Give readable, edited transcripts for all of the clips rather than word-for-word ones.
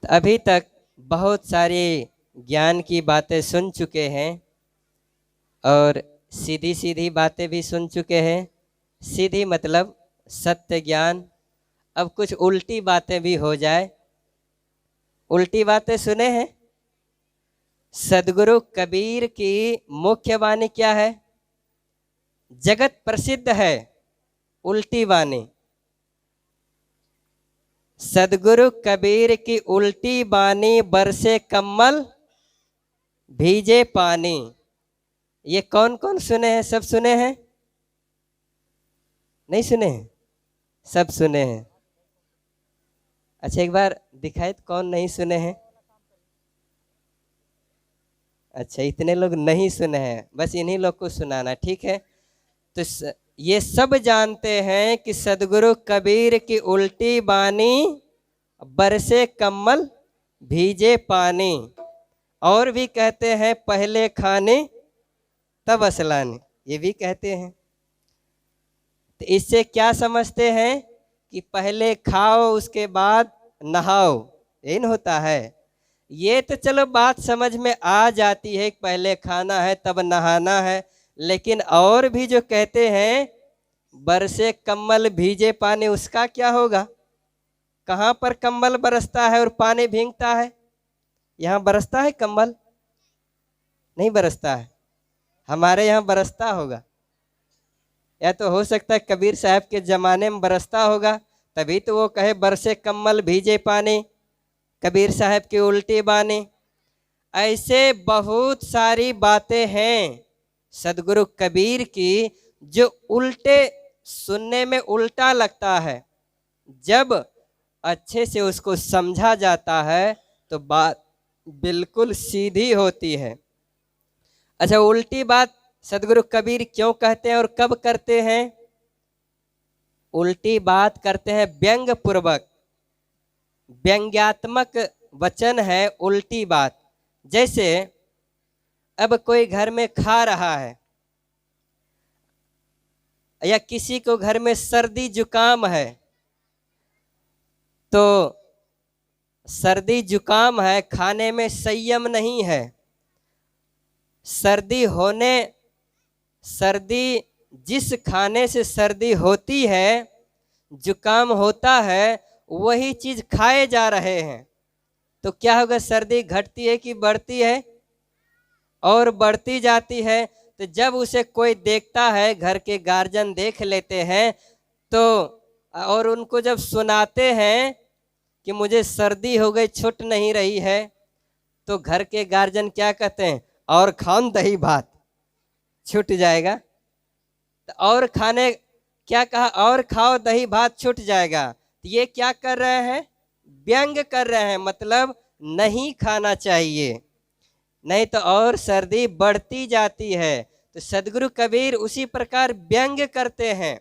तो अभी तक बहुत सारी ज्ञान की बातें सुन चुके हैं और सीधी सीधी बातें भी सुन चुके हैं। सीधी मतलब सत्य ज्ञान। अब कुछ उल्टी बातें भी हो जाए। उल्टी बातें सुने हैं? सदगुरु कबीर की मुख्य वाणी क्या है? जगत प्रसिद्ध है उल्टी वाणी। सदगुरु कबीर की उल्टी वाणी बरसे कम्मल भीजे पानी। ये कौन कौन सुने हैं? सब सुने हैं? नहीं सुने हैं? सब सुने हैं। अच्छा, एक बार दिखाए तो कौन नहीं सुने हैं। अच्छा, इतने लोग नहीं सुने हैं, बस इन्हीं लोग को सुनाना। ठीक है, तो ये सब जानते हैं कि सदगुरु कबीर की उल्टी बानी बरसे कम्मल भीजे पानी। और भी कहते हैं पहले खाने तब असलाने, ये भी कहते हैं। तो इससे क्या समझते हैं कि पहले खाओ उसके बाद नहाओ, यही न होता है। ये तो चलो बात समझ में आ जाती है कि पहले खाना है तब नहाना है, लेकिन और भी जो कहते हैं बरसे कम्बल भीजे पानी, उसका क्या होगा? कहाँ पर कम्बल बरसता है और पानी भीगता है? यहाँ बरसता है कम्बल? नहीं बरसता है। हमारे यहाँ बरसता होगा, या तो हो सकता है कबीर साहब के ज़माने में बरसता होगा, तभी तो वो कहे बरसे कम्बल भीजे पानी, कबीर साहब की उल्टी बानी। ऐसे बहुत सारी बातें हैं सदगुरु कबीर की जो उल्टे, सुनने में उल्टा लगता है, जब अच्छे से उसको समझा जाता है तो बात बिल्कुल सीधी होती है। अच्छा, उल्टी बात सदगुरु कबीर क्यों कहते हैं और कब करते हैं? उल्टी बात करते हैं व्यंग पूर्वक, व्यंग्यात्मक वचन है उल्टी बात। जैसे अब कोई घर में खा रहा है, या किसी को घर में सर्दी जुकाम है, तो सर्दी जुकाम है, खाने में संयम नहीं है। सर्दी जिस खाने से सर्दी होती है, जुकाम होता है, वही चीज खाए जा रहे हैं, तो क्या होगा? सर्दी घटती है कि बढ़ती है? और बढ़ती जाती है। तो जब उसे कोई देखता है, घर के गार्जियन देख लेते हैं, तो और उनको जब सुनाते हैं कि मुझे सर्दी हो गई, छूट नहीं रही है, तो घर के गार्जियन क्या कहते हैं? और खाओ दही भात, छूट जाएगा। तो और खाने क्या कहा? और खाओ दही भात छूट जाएगा। तो ये क्या कर रहे हैं? व्यंग कर रहे हैं, मतलब नहीं खाना चाहिए, नहीं तो और सर्दी बढ़ती जाती है। तो सदगुरु कबीर उसी प्रकार व्यंग करते हैं।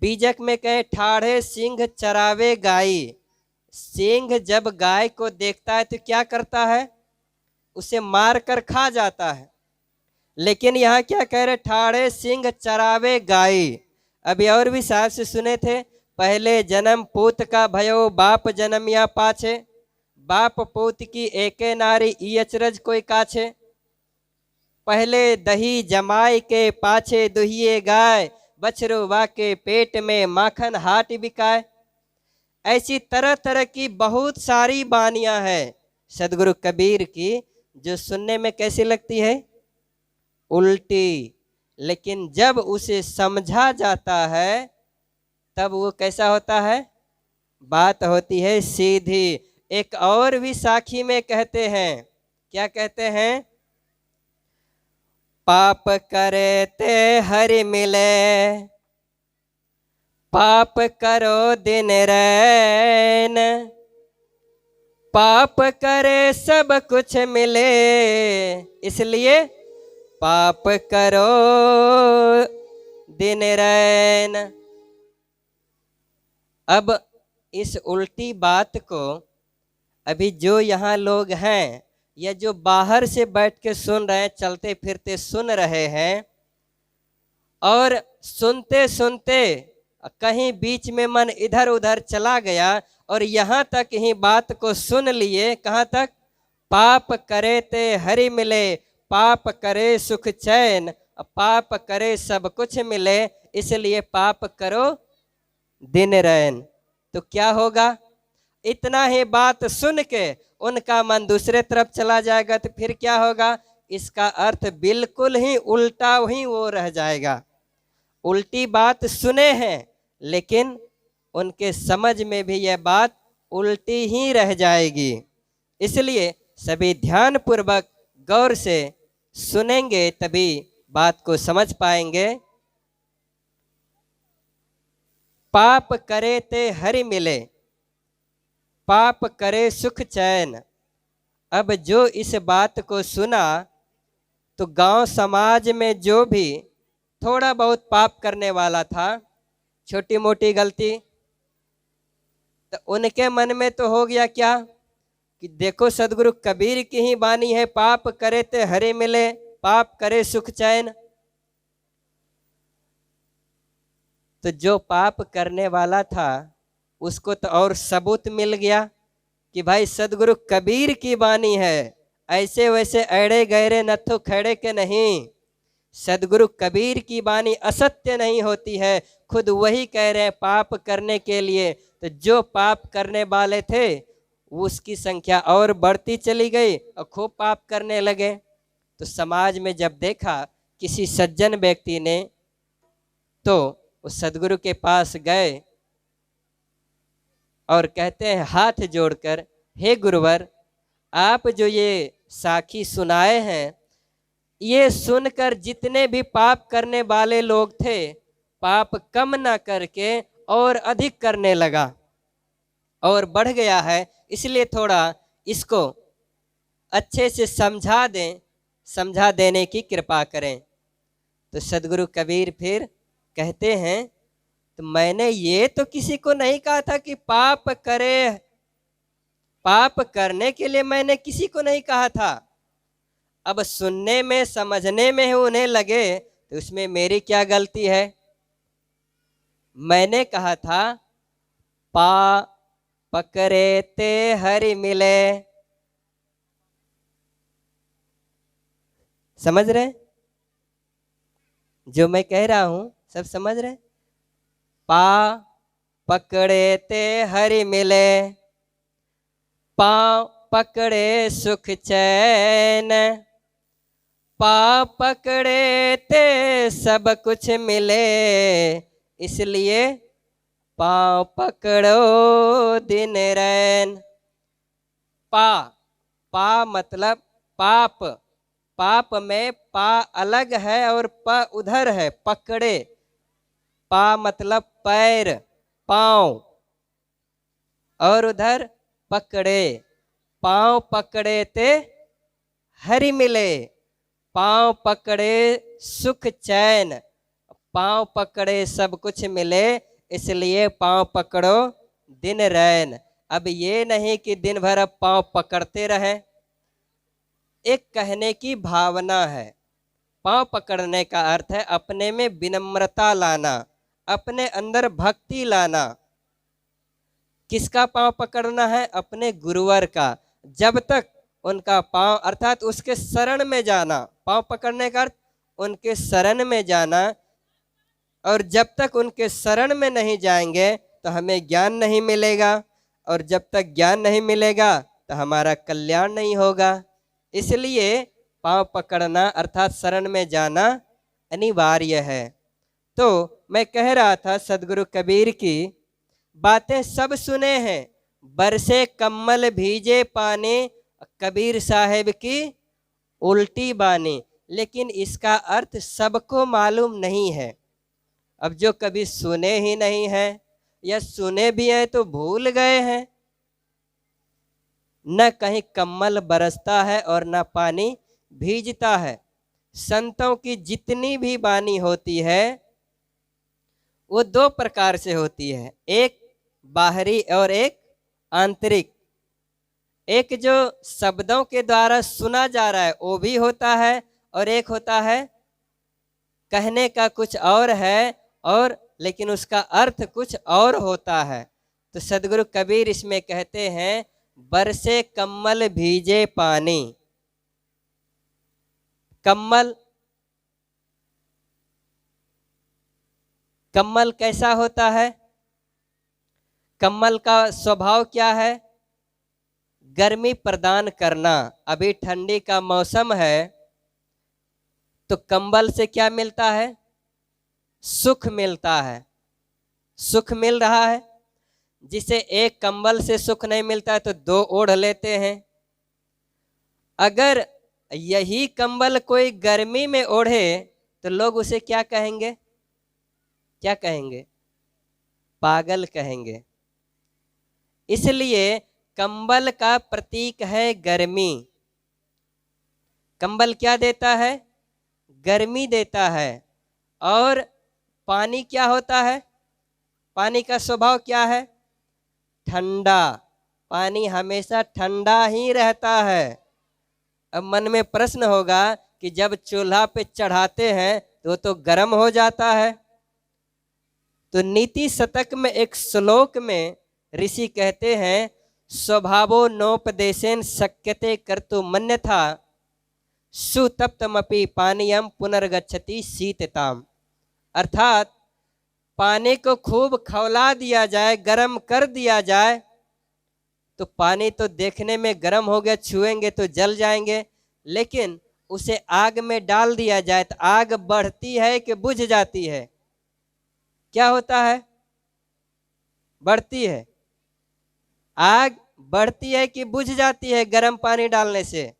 बीजक में कहे ठाढ़े सिंह चरावे गाई। सिंह जब गाय को देखता है तो क्या करता है? उसे मार कर खा जाता है। लेकिन यहाँ क्या कह रहे? ठाढ़े सिंह चरावे गाई। अभी और भी साहब से सुने थे, पहले जन्म पूत का भयो बाप जन्म या पाछे, बाप पूत की एके नारी ई अचरज कोई काछे, पहले दही जमाई के पाछे दुहिए गाय, बछरू वाके पेट में माखन हाट बिकाए। ऐसी तरह तरह की बहुत सारी बानियां हैं सदगुरु कबीर की, जो सुनने में कैसी लगती है? उल्टी, लेकिन जब उसे समझा जाता है तब वो कैसा होता है? बात होती है सीधी। एक और भी साखी में कहते हैं, क्या कहते हैं? पाप करे ते हरि मिले, पाप करो दिन रैन, पाप करे सब कुछ मिले, इसलिए पाप करो दिन रैन। अब इस उल्टी बात को अभी जो यहाँ लोग हैं, या जो बाहर से बैठ के सुन रहे हैं, चलते फिरते सुन रहे हैं, और सुनते सुनते कहीं बीच में मन इधर उधर चला गया और यहाँ तक ही बात को सुन लिए, कहाँ तक? पाप करे ते हरि मिले, पाप करे सुख चैन, पाप करे सब कुछ मिले, इसलिए पाप करो दिन रैन। तो क्या होगा? इतना ही बात सुन के उनका मन दूसरे तरफ चला जाएगा, तो फिर क्या होगा? इसका अर्थ बिल्कुल ही उल्टा ही वो रह जाएगा। उल्टी बात सुने हैं लेकिन उनके समझ में भी यह बात उल्टी ही रह जाएगी। इसलिए सभी ध्यान पूर्वक गौर से सुनेंगे तभी बात को समझ पाएंगे। पाप करे ते हरि मिले, पाप करे सुख चैन। अब जो इस बात को सुना तो गांव समाज में जो भी थोड़ा बहुत पाप करने वाला था, छोटी मोटी गलती, तो उनके मन में तो हो गया क्या कि देखो सदगुरु कबीर की ही वाणी है, पाप करे ते हरि मिले, पाप करे सुख चैन। तो जो पाप करने वाला था उसको तो और सबूत मिल गया कि भाई सदगुरु कबीर की वाणी है, ऐसे वैसे अड़े गहरे नथु खड़े के नहीं। सदगुरु कबीर की वाणी असत्य नहीं होती है, खुद वही कह रहे हैं पाप करने के लिए। तो जो पाप करने वाले थे उसकी संख्या और बढ़ती चली गई और खूब पाप करने लगे। तो समाज में जब देखा किसी सज्जन व्यक्ति ने, तो उस सदगुरु के पास गए और कहते हैं हाथ जोड़कर, हे गुरुवर, आप जो ये साखी सुनाए हैं, ये सुनकर जितने भी पाप करने वाले लोग थे, पाप कम ना करके और अधिक करने लगा और बढ़ गया है, इसलिए थोड़ा इसको अच्छे से समझा दें, समझा देने की कृपा करें। तो सदगुरु कबीर फिर कहते हैं, तो मैंने ये तो किसी को नहीं कहा था कि पाप करे, पाप करने के लिए मैंने किसी को नहीं कहा था। अब सुनने में समझने में ही उन्हें लगे तो उसमें मेरी क्या गलती है? मैंने कहा था पा पकड़े ते हरि मिले। समझ रहे? जो मैं कह रहा हूं सब समझ रहे? पा पकड़े ते हरि मिले, पाँव पकड़े सुख चैन, पा पकड़े ते सब कुछ मिले, इसलिए पाँव पकड़ो दिन रैन। पा, पा मतलब पाप, पाप में पा अलग है और प उधर है, पकड़े। पा मतलब पैर, पाँव, और उधर पकड़े, पाँव पकड़े ते हरि मिले, पाँव पकड़े सुख चैन, पाँव पकड़े सब कुछ मिले, इसलिए पाँव पकड़ो दिन रैन। अब ये नहीं कि दिन भर अब पाँव पकड़ते रहें, एक कहने की भावना है। पाँव पकड़ने का अर्थ है अपने में विनम्रता लाना, अपने अंदर भक्ति लाना। किसका पाँव पकड़ना है? अपने गुरुवर का। जब तक उनका पाँव अर्थात उसके शरण में जाना, पाँव पकड़ने का अर्थ उनके शरण में जाना, और जब तक उनके शरण में नहीं जाएंगे तो हमें ज्ञान नहीं मिलेगा, और जब तक ज्ञान नहीं मिलेगा तो हमारा कल्याण नहीं होगा। इसलिए पाँव पकड़ना अर्थात शरण में जाना अनिवार्य है। तो मैं कह रहा था सदगुरु कबीर की बातें सब सुने हैं, बरसे कम्मल भीजे पानी, कबीर साहेब की उल्टी बानी, लेकिन इसका अर्थ सबको मालूम नहीं है। अब जो कभी सुने ही नहीं है या सुने भी हैं तो भूल गए हैं। न कहीं कम्मल बरसता है और न पानी भीजता है। संतों की जितनी भी वाणी होती है वो दो प्रकार से होती है, एक बाहरी और एक आंतरिक। एक जो शब्दों के द्वारा सुना जा रहा है वो भी होता है, और एक होता है कहने का कुछ और है और लेकिन उसका अर्थ कुछ और होता है। तो सदगुरु कबीर इसमें कहते हैं, बरसे कम्मल भीजे पानी। कम्मल, कम्मल कैसा होता है? कम्मल का स्वभाव क्या है? गर्मी प्रदान करना। अभी ठंडी का मौसम है तो कंबल से क्या मिलता है? सुख मिलता है। सुख मिल रहा है। जिसे एक कंबल से सुख नहीं मिलता है तो दो ओढ़ लेते हैं। अगर यही कंबल कोई गर्मी में ओढ़े तो लोग उसे क्या कहेंगे? क्या कहेंगे? पागल कहेंगे। इसलिए कंबल का प्रतीक है गर्मी। कंबल क्या देता है? गर्मी देता है। और पानी क्या होता है? पानी का स्वभाव क्या है? ठंडा। पानी हमेशा ठंडा ही रहता है। अब मन में प्रश्न होगा कि जब चूल्हा पे चढ़ाते हैं तो गर्म हो जाता है। तो नीति शतक में एक श्लोक में ऋषि कहते हैं, स्वभावो नोपदेशेन शक्यते कर्तु मन्यथा सुतप्तमपि पानीयम पुनर्गच्छति शीतताम। अर्थात पानी को खूब खौला दिया जाए, गर्म कर दिया जाए तो पानी तो देखने में गर्म हो गया, छुएंगे तो जल जाएंगे। लेकिन उसे आग में डाल दिया जाए तो आग बढ़ती है कि बुझ जाती है? क्या होता है? बढ़ती है। आग बढ़ती है कि बुझ जाती है? गर्म पानी डालने से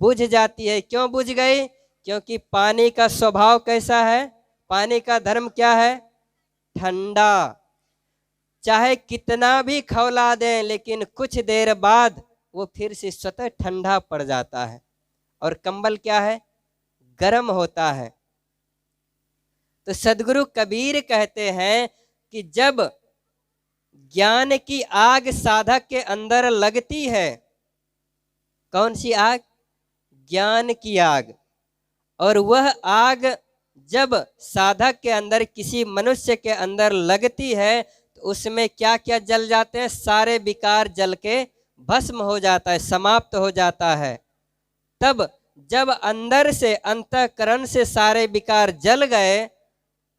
बुझ जाती है। क्यों बुझ गई? क्योंकि पानी का स्वभाव कैसा है? पानी का धर्म क्या है? ठंडा। चाहे कितना भी खौला दें लेकिन कुछ देर बाद वो फिर से स्वतः ठंडा पड़ जाता है। और कंबल क्या है? गर्म होता है। तो सदगुरु कबीर कहते हैं कि जब ज्ञान की आग साधक के अंदर लगती है, कौन सी आग? ज्ञान की आग। और वह आग जब साधक के अंदर, किसी मनुष्य के अंदर लगती है तो उसमें क्या क्या जल जाते हैं? सारे विकार जल के भस्म हो जाता है, समाप्त हो जाता है। तब जब अंदर से, अंतःकरण से सारे विकार जल गए,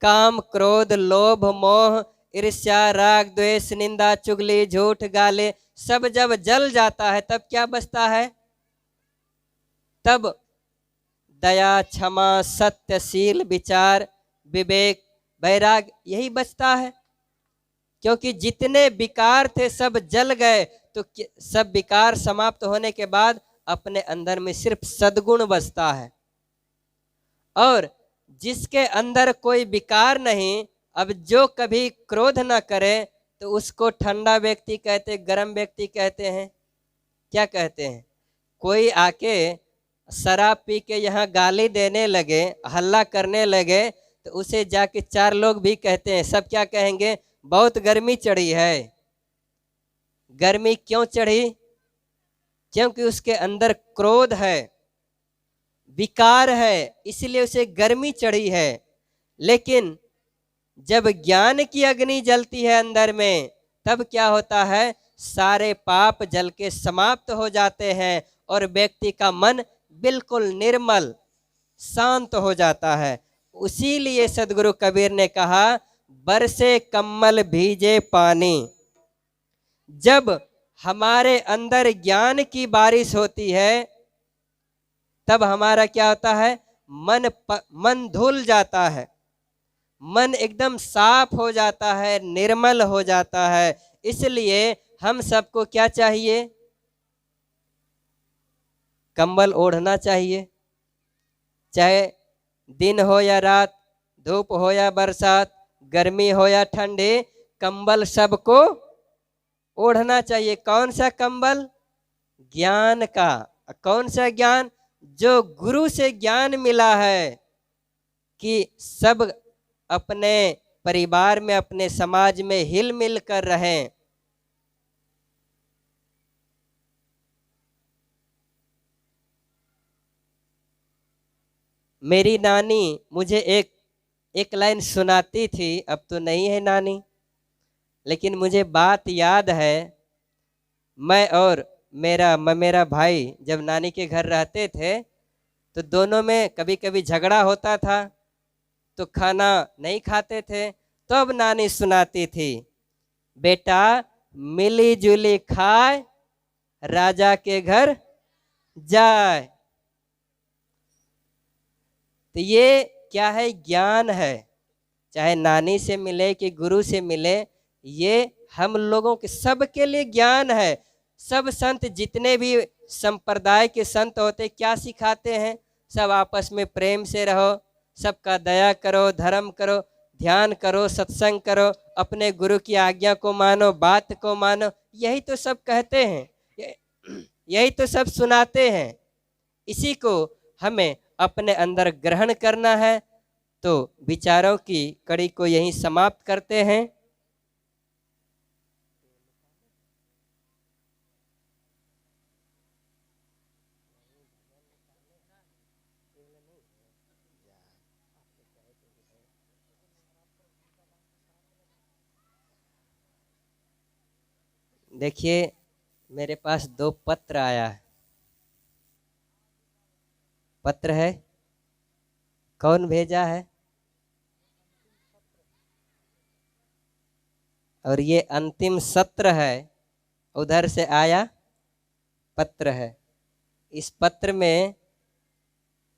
काम क्रोध लोभ मोह ईर्ष्या राग द्वेष निंदा चुगली झूठ गाले सब जब जल जाता है तब क्या बचता है? तब दया क्षमा सत्य शील विचार विवेक वैराग यही बचता है। क्योंकि जितने विकार थे सब जल गए तो सब विकार समाप्त होने के बाद अपने अंदर में सिर्फ सद्गुण बचता है। और जिसके अंदर कोई विकार नहीं, अब जो कभी क्रोध ना करे तो उसको ठंडा व्यक्ति कहते, गर्म व्यक्ति कहते हैं। क्या कहते हैं? कोई आके शराब पी के यहाँ गाली देने लगे, हल्ला करने लगे तो उसे जाके चार लोग भी कहते हैं, सब क्या कहेंगे? बहुत गर्मी चढ़ी है। गर्मी क्यों चढ़ी? क्योंकि उसके अंदर क्रोध है, विकार है, इसलिए उसे गर्मी चढ़ी है। लेकिन जब ज्ञान की अग्नि जलती है अंदर में तब क्या होता है? सारे पाप जल के समाप्त हो जाते हैं और व्यक्ति का मन बिल्कुल निर्मल शांत हो जाता है। उसीलिए सदगुरु कबीर ने कहा, बरसे कम्मल भीजे पानी। जब हमारे अंदर ज्ञान की बारिश होती है तब हमारा क्या होता है? मन धुल जाता है, मन एकदम साफ हो जाता है, निर्मल हो जाता है। इसलिए हम सबको क्या चाहिए? कंबल ओढ़ना चाहिए। चाहे दिन हो या रात, धूप हो या बरसात, गर्मी हो या ठंडी, कंबल सबको ओढ़ना चाहिए। कौन सा कंबल? ज्ञान का। कौन सा ज्ञान? जो गुरु से ज्ञान मिला है कि सब अपने परिवार में, अपने समाज में हिल मिल कर रहें। मेरी नानी मुझे एक एक लाइन सुनाती थी, अब तो नहीं है नानी, लेकिन मुझे बात याद है। मैं और मेरा भाई जब नानी के घर रहते थे तो दोनों में कभी कभी झगड़ा होता था, तो खाना नहीं खाते थे। तो अब नानी सुनाती थी, बेटा मिली जुली खाए, राजा के घर जाए। तो ये क्या है? ज्ञान है। चाहे नानी से मिले कि गुरु से मिले, ये हम लोगों के सबके लिए ज्ञान है। सब संत जितने भी संप्रदाय के संत होते क्या सिखाते हैं? सब आपस में प्रेम से रहो, सबका दया करो, धर्म करो, ध्यान करो, सत्संग करो, अपने गुरु की आज्ञा को मानो, बात को मानो। यही तो सब कहते हैं, यही तो सब सुनाते हैं। इसी को हमें अपने अंदर ग्रहण करना है। तो विचारों की कड़ी को यहीं समाप्त करते हैं। देखिए मेरे पास 2 पत्र आया है। पत्र है, कौन भेजा है? और ये अंतिम सत्र है, उधर से आया पत्र है। इस पत्र में,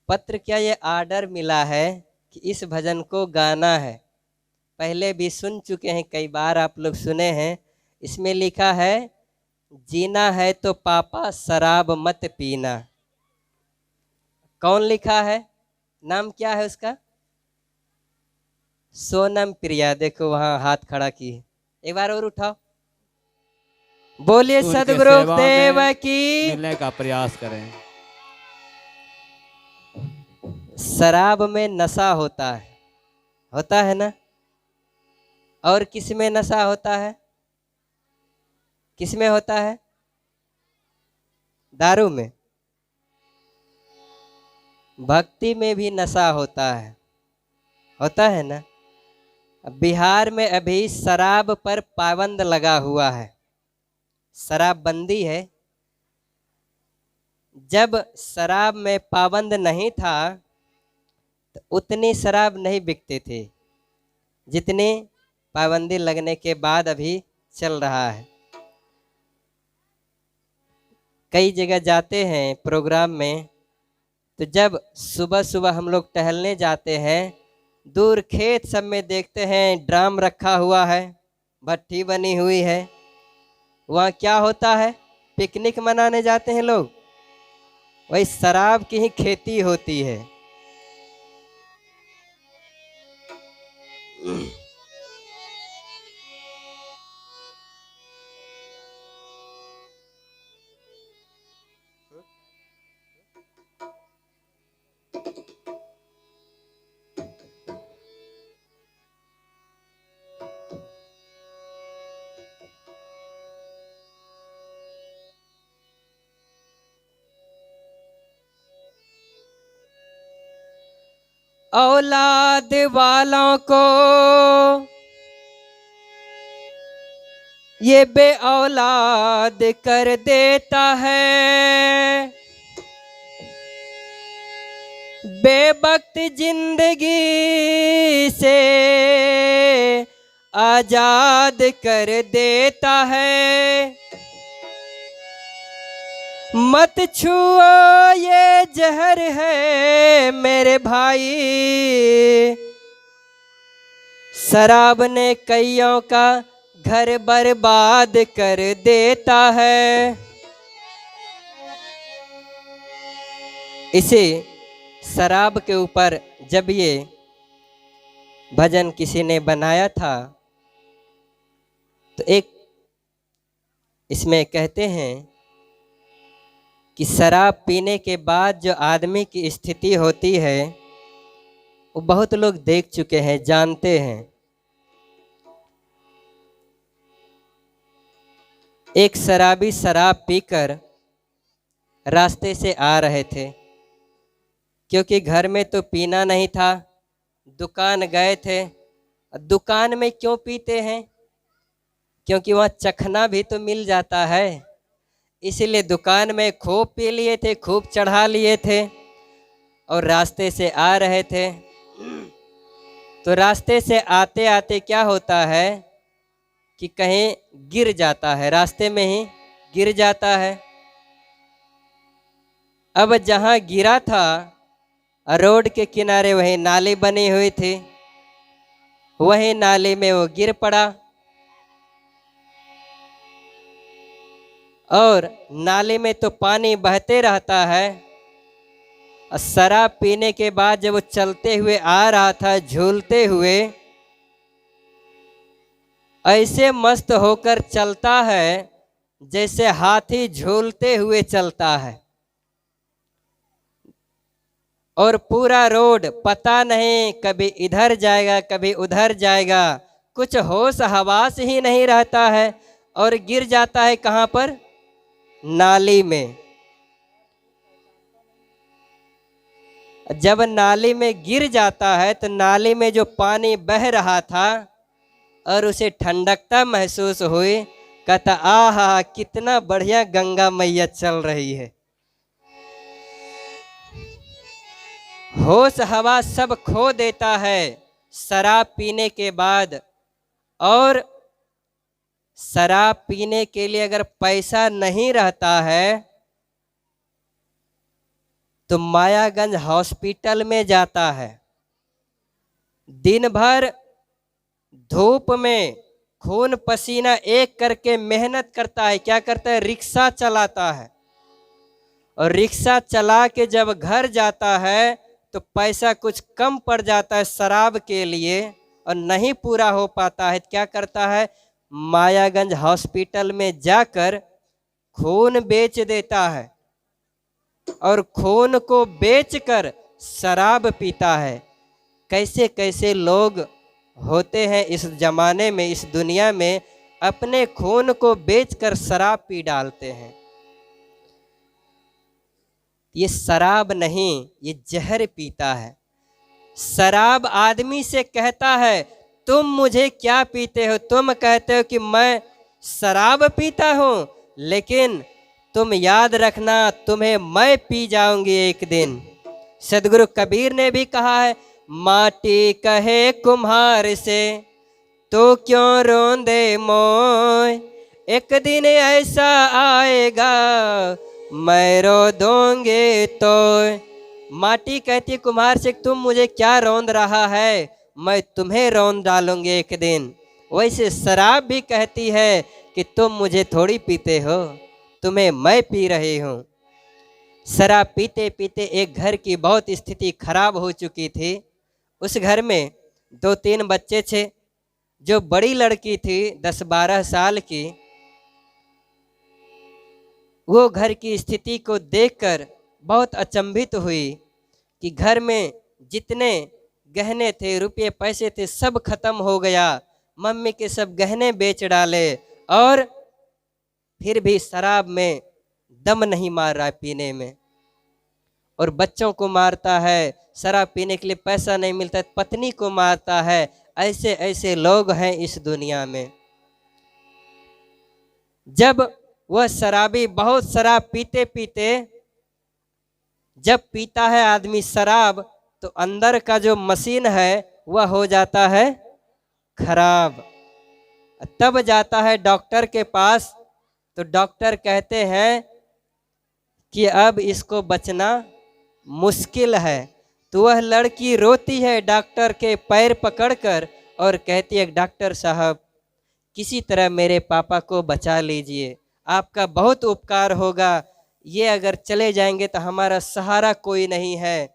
पत्र क्या, ये आर्डर मिला है कि इस भजन को गाना है। पहले भी सुन चुके हैं, कई बार आप लोग सुने हैं। इसमें लिखा है, जीना है तो पापा शराब मत पीना। कौन लिखा है? नाम क्या है उसका? सोनम प्रिया। देखो वहां हाथ खड़ा की है, एक बार और उठाओ। बोलिए सदगुरु देव की। मिलने का प्रयास करें। शराब में नशा होता है ना? और किस में नशा होता है? किस में होता है? दारू में। भक्ति में भी नशा होता है ना? बिहार में अभी शराब पर पाबंद लगा हुआ है, शराबबंदी है। जब शराब में पाबंद नहीं था तो उतनी शराब नहीं बिकती थी जितनी पाबंदी लगने के बाद अभी चल रहा है। कई जगह जाते हैं प्रोग्राम में, तो जब सुबह सुबह हम लोग टहलने जाते हैं, दूर खेत सब में देखते हैं ड्राम रखा हुआ है, भट्टी बनी हुई है। वहाँ क्या होता है? पिकनिक मनाने जाते हैं लोग, वही शराब की ही खेती होती है। औलाद वालों को ये बे औलाद कर देता है, बेवक्त जिंदगी से आजाद कर देता है। मत छुओ ये जहर है मेरे भाई, शराब ने कईयों का घर बर्बाद कर देता है। इसे शराब के ऊपर जब ये भजन किसी ने बनाया था, तो एक इसमें कहते हैं कि शराब पीने के बाद जो आदमी की स्थिति होती है वो बहुत लोग देख चुके हैं, जानते हैं। एक शराबी शराब पीकर रास्ते से आ रहे थे, क्योंकि घर में तो पीना नहीं था, दुकान गए थे। दुकान में क्यों पीते हैं? क्योंकि वहाँ चखना भी तो मिल जाता है, इसीलिए दुकान में खूब पी लिए थे, खूब चढ़ा लिए थे। और रास्ते से आ रहे थे, तो रास्ते से आते आते क्या होता है कि कहीं गिर जाता है, रास्ते में ही गिर जाता है। अब जहाँ गिरा था रोड के किनारे वही नाली बनी हुई थी, वही नाली में वो गिर पड़ा। और नाली में तो पानी बहते रहता है। शराब पीने के बाद जब वो चलते हुए आ रहा था झूलते हुए, ऐसे मस्त होकर चलता है जैसे हाथी झूलते हुए चलता है। और पूरा रोड पता नहीं कभी इधर जाएगा कभी उधर जाएगा, कुछ होश हवास ही नहीं रहता है। और गिर जाता है कहाँ पर? नाली में। जब नाली में गिर जाता है तो नाली में जो पानी बह रहा था और उसे ठंडकता महसूस हुई, कहता आहा कितना बढ़िया गंगा मैया चल रही है। होश हवा सब खो देता है शराब पीने के बाद। और शराब पीने के लिए अगर पैसा नहीं रहता है तो मायागंज हॉस्पिटल में जाता है, दिन भर धूप में खून पसीना एक करके मेहनत करता है। क्या करता है? रिक्शा चलाता है। और रिक्शा चला के जब घर जाता है तो पैसा कुछ कम पड़ जाता है शराब के लिए और नहीं पूरा हो पाता है। क्या करता है? मायागंज हॉस्पिटल में जाकर खून बेच देता है और खून को बेचकर शराब पीता है। कैसे कैसे लोग होते हैं इस जमाने में, इस दुनिया में, अपने खून को बेचकर शराब पी डालते हैं। ये शराब नहीं, ये जहर पीता है। शराब आदमी से कहता है तुम मुझे क्या पीते हो? तुम कहते हो कि मैं शराब पीता हूँ, लेकिन तुम याद रखना तुम्हें मैं पी जाऊंगी एक दिन। सदगुरु कबीर ने भी कहा है, माटी कहे कुम्हार से तो क्यों रोंदे मोय, एक दिन ऐसा आएगा मैं रो दूंगे तो। माटी कहती है कुम्हार से तुम मुझे क्या रौंद रहा है, मैं तुम्हें रौंद डालूंगी एक दिन। वैसे शराब भी कहती है कि तुम मुझे थोड़ी पीते हो, तुम्हें मैं पी रही हूँ। शराब पीते पीते एक घर की बहुत स्थिति खराब हो चुकी थी। उस घर में 2-3 बच्चे थे। जो बड़ी लड़की थी 10-12 साल की, वो घर की स्थिति को देखकर बहुत अचंभित हुई कि घर में जितने गहने थे, रुपये पैसे थे, सब खत्म हो गया। मम्मी के सब गहने बेच डाले और फिर भी शराब में दम नहीं मार रहा है पीने में। और बच्चों को मारता है, शराब पीने के लिए पैसा नहीं मिलता है, पत्नी को मारता है। ऐसे ऐसे लोग हैं इस दुनिया में। जब वह शराबी बहुत शराब पीते पीते, जब पीता है आदमी शराब तो अंदर का जो मशीन है वह हो जाता है खराब। तब जाता है डॉक्टर के पास, तो डॉक्टर कहते हैं कि अब इसको बचना मुश्किल है। तो वह लड़की रोती है डॉक्टर के पैर पकड़कर और कहती है डॉक्टर साहब किसी तरह मेरे पापा को बचा लीजिए, आपका बहुत उपकार होगा। ये अगर चले जाएंगे तो हमारा सहारा कोई नहीं है,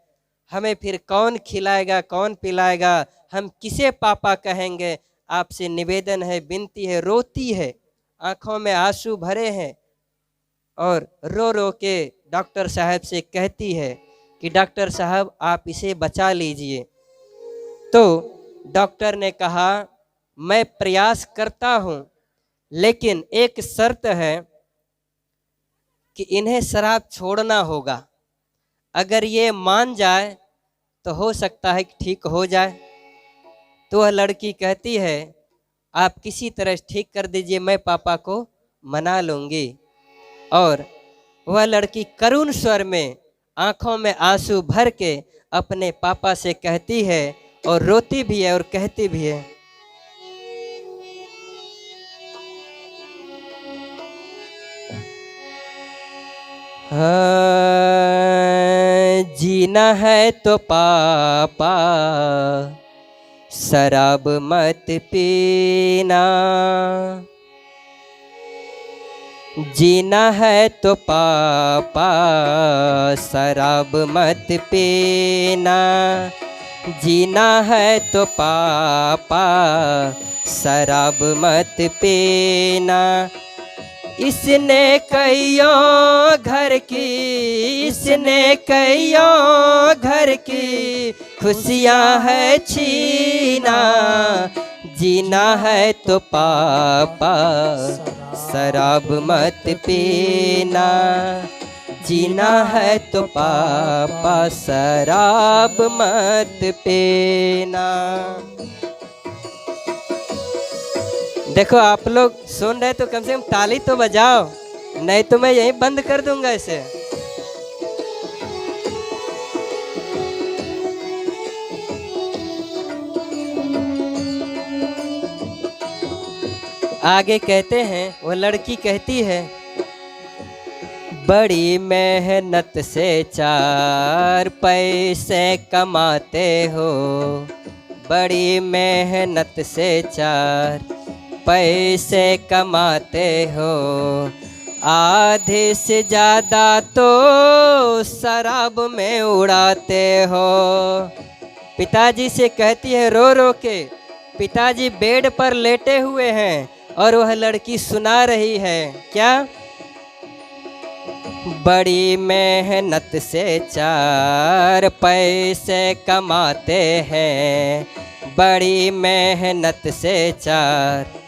हमें फिर कौन खिलाएगा कौन पिलाएगा, हम किसे पापा कहेंगे। आपसे निवेदन है, विनती है। रोती है, आंखों में आंसू भरे हैं और रो रो के डॉक्टर साहब से कहती है कि डॉक्टर साहब आप इसे बचा लीजिए। तो डॉक्टर ने कहा मैं प्रयास करता हूँ, लेकिन एक शर्त है कि इन्हें शराब छोड़ना होगा। अगर ये मान जाए तो हो सकता है कि ठीक हो जाए। तो वह लड़की कहती है, आप किसी तरह ठीक कर दीजिए, मैं पापा को मना लूँगी। और वह लड़की करुण स्वर में, आंखों में आंसू भर के अपने पापा से कहती है, और रोती भी है और कहती भी है, हाँ, जीना है तो पापा शराब मत पीना, जीना है तो पापा शराब मत पीना, जीना है तो पापा शराब मत पीना। इसने कईयों घर की, इसने कईयों घर की खुशियाँ है छीना, जीना है तो पापा शराब मत पीना, जीना है तो पापा शराब मत पीना। देखो आप लोग सुन रहे तो कम से कम ताली तो बजाओ, नहीं तो मैं यहीं बंद कर दूंगा इसे। आगे कहते हैं, वो लड़की कहती है, बड़ी मेहनत से 4 पैसे कमाते हो, बड़ी मेहनत से 4 पैसे कमाते हो, आधे से ज़्यादा तो शराब में उड़ाते हो। पिताजी से कहती है रो रो के। पिताजी बेड पर लेटे हुए हैं और वह लड़की सुना रही है, क्या? बड़ी मेहनत से 4 पैसे कमाते हैं, बड़ी मेहनत से 4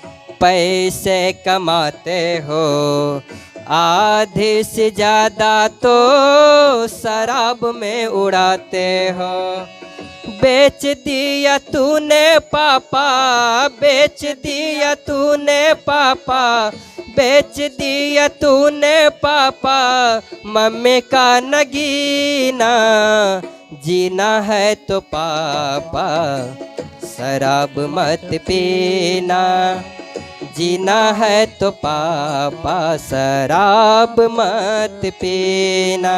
पैसे कमाते हो, आधे से ज़्यादा तो शराब में उड़ाते हो। बेच दिया तूने पापा, बेच दिया तूने पापा, बेच दिया तूने पापा मम्मी का नगीना, जीना है तो पापा शराब मत पीना, जीना है तो पापा शराब मत पीना।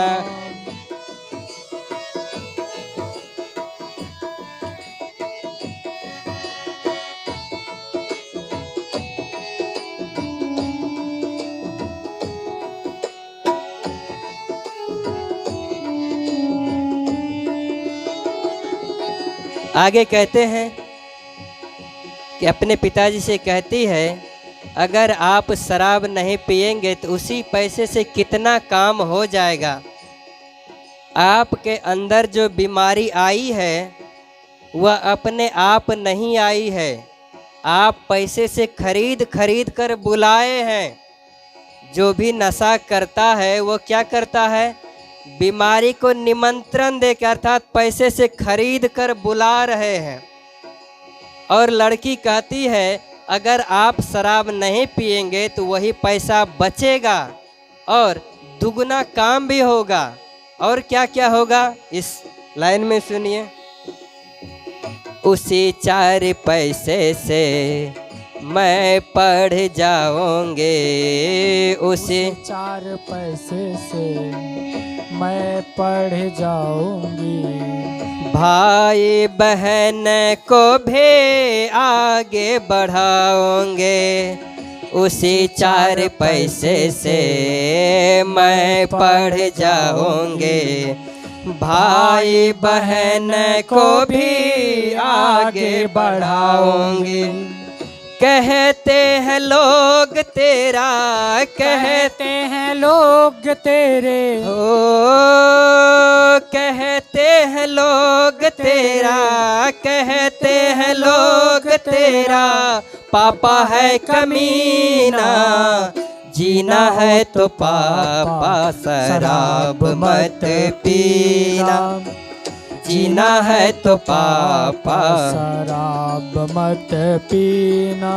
आगे कहते हैं कि अपने पिताजी से कहती है, अगर आप शराब नहीं पिएंगे तो उसी पैसे से कितना काम हो जाएगा। आपके अंदर जो बीमारी आई है वह अपने आप नहीं आई है, आप पैसे से खरीद खरीद कर बुलाए हैं। जो भी नशा करता है वो क्या करता है? बीमारी को निमंत्रण देकर, अर्थात पैसे से खरीद कर बुला रहे हैं। और लड़की कहती है, अगर आप शराब नहीं पिएंगे तो वही पैसा बचेगा और दुगना काम भी होगा। और क्या क्या होगा इस लाइन में सुनिए, उसी 4 पैसे से मैं पढ़ जाऊंगे, उसी 4 पैसे से मैं पढ़ जाऊंगी, भाई बहन को भी आगे बढ़ाऊंगे, उसी 4 पैसे से मैं पढ़ जाऊंगे, भाई बहन को भी आगे बढ़ाऊंगे। कहते हैं लोग तेरा, कहते हैं लोग तेरे, हो कहते हैं लोग तेरा, कहते हैं लोग तेरा पापा है कमीना, जीना है तो पापा शराब मत पीना, जीना है तो पापा। शराब मत पीना।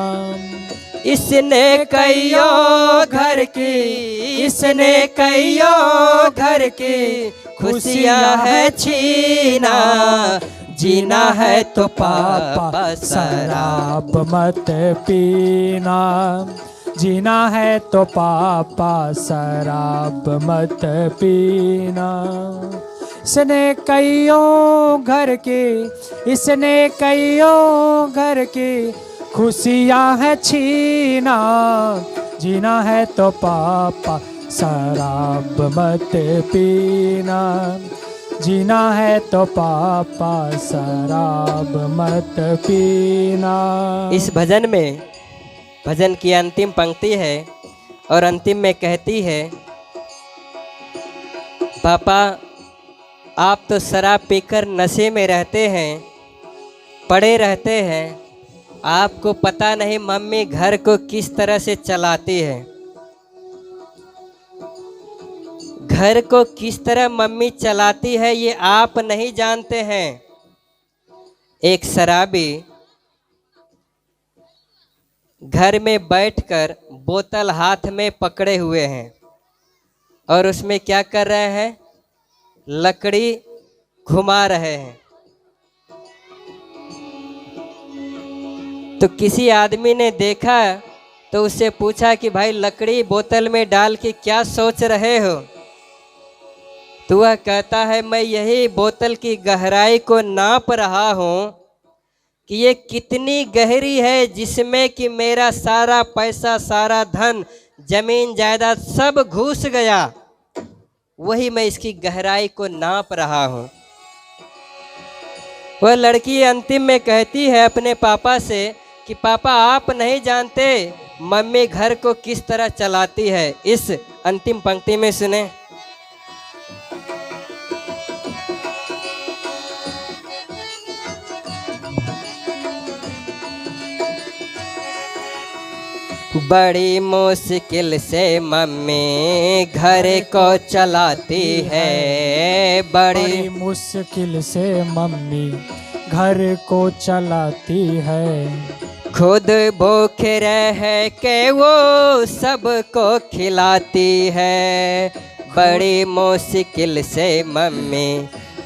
इसने कईयों घर की, इसने कईयों घर की खुशियां है छीना। जीना है तो पापा शराब मत पीना। जीना है तो पापा शराब मत पीना। इसने कईयों घर की, इसने कईयों घर की खुशियां है छीना। जीना है तो पापा शराब मत पीना। जीना है तो पापा शराब मत पीना। इस भजन में, भजन की अंतिम पंक्ति है और अंतिम में कहती है, पापा आप तो शराब पीकर नशे में रहते हैं, पड़े रहते हैं, आपको पता नहीं मम्मी घर को किस तरह से चलाती है। घर को किस तरह मम्मी चलाती है ये आप नहीं जानते हैं। एक शराबी घर में बैठकर बोतल हाथ में पकड़े हुए हैं और उसमें क्या कर रहे हैं, लकड़ी घुमा रहे हैं। तो किसी आदमी ने देखा तो उससे पूछा कि भाई लकड़ी बोतल में डाल के क्या सोच रहे हो। तो वह कहता है मैं यही बोतल की गहराई को नाप रहा हूँ कि ये कितनी गहरी है, जिसमें कि मेरा सारा पैसा, सारा धन, जमीन जायदाद सब घुस गया। वही मैं इसकी गहराई को नाप रहा हूँ। वह लड़की अंतिम में कहती है अपने पापा से कि पापा आप नहीं जानते मम्मी घर को किस तरह चलाती है। इस अंतिम पंक्ति में सुने, बड़ी मुश्किल से मम्मी घर को चलाती है। बड़ी मुश्किल से मम्मी घर को चलाती है। खुद भूखे रह के वो सबको खिलाती है। बड़ी मुश्किल से मम्मी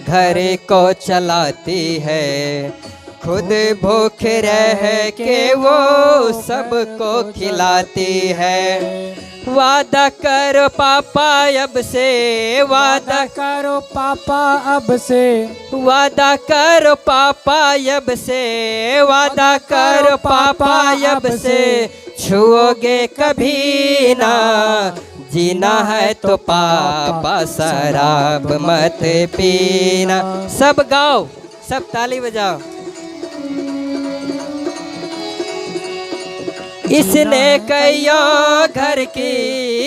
घर को चलाती है। खुद भूखे रह के वो सबको खिलाती है। वादा करो पापा अब से, वादा करो पापा अब से, वादा करो पापा अब से, वादा करो पापा अब से, छुओगे कभी ना। जीना है तो पापा शराब मत पीना। सब गाओ, सब ताली बजाओ। इसने कईयों घर की,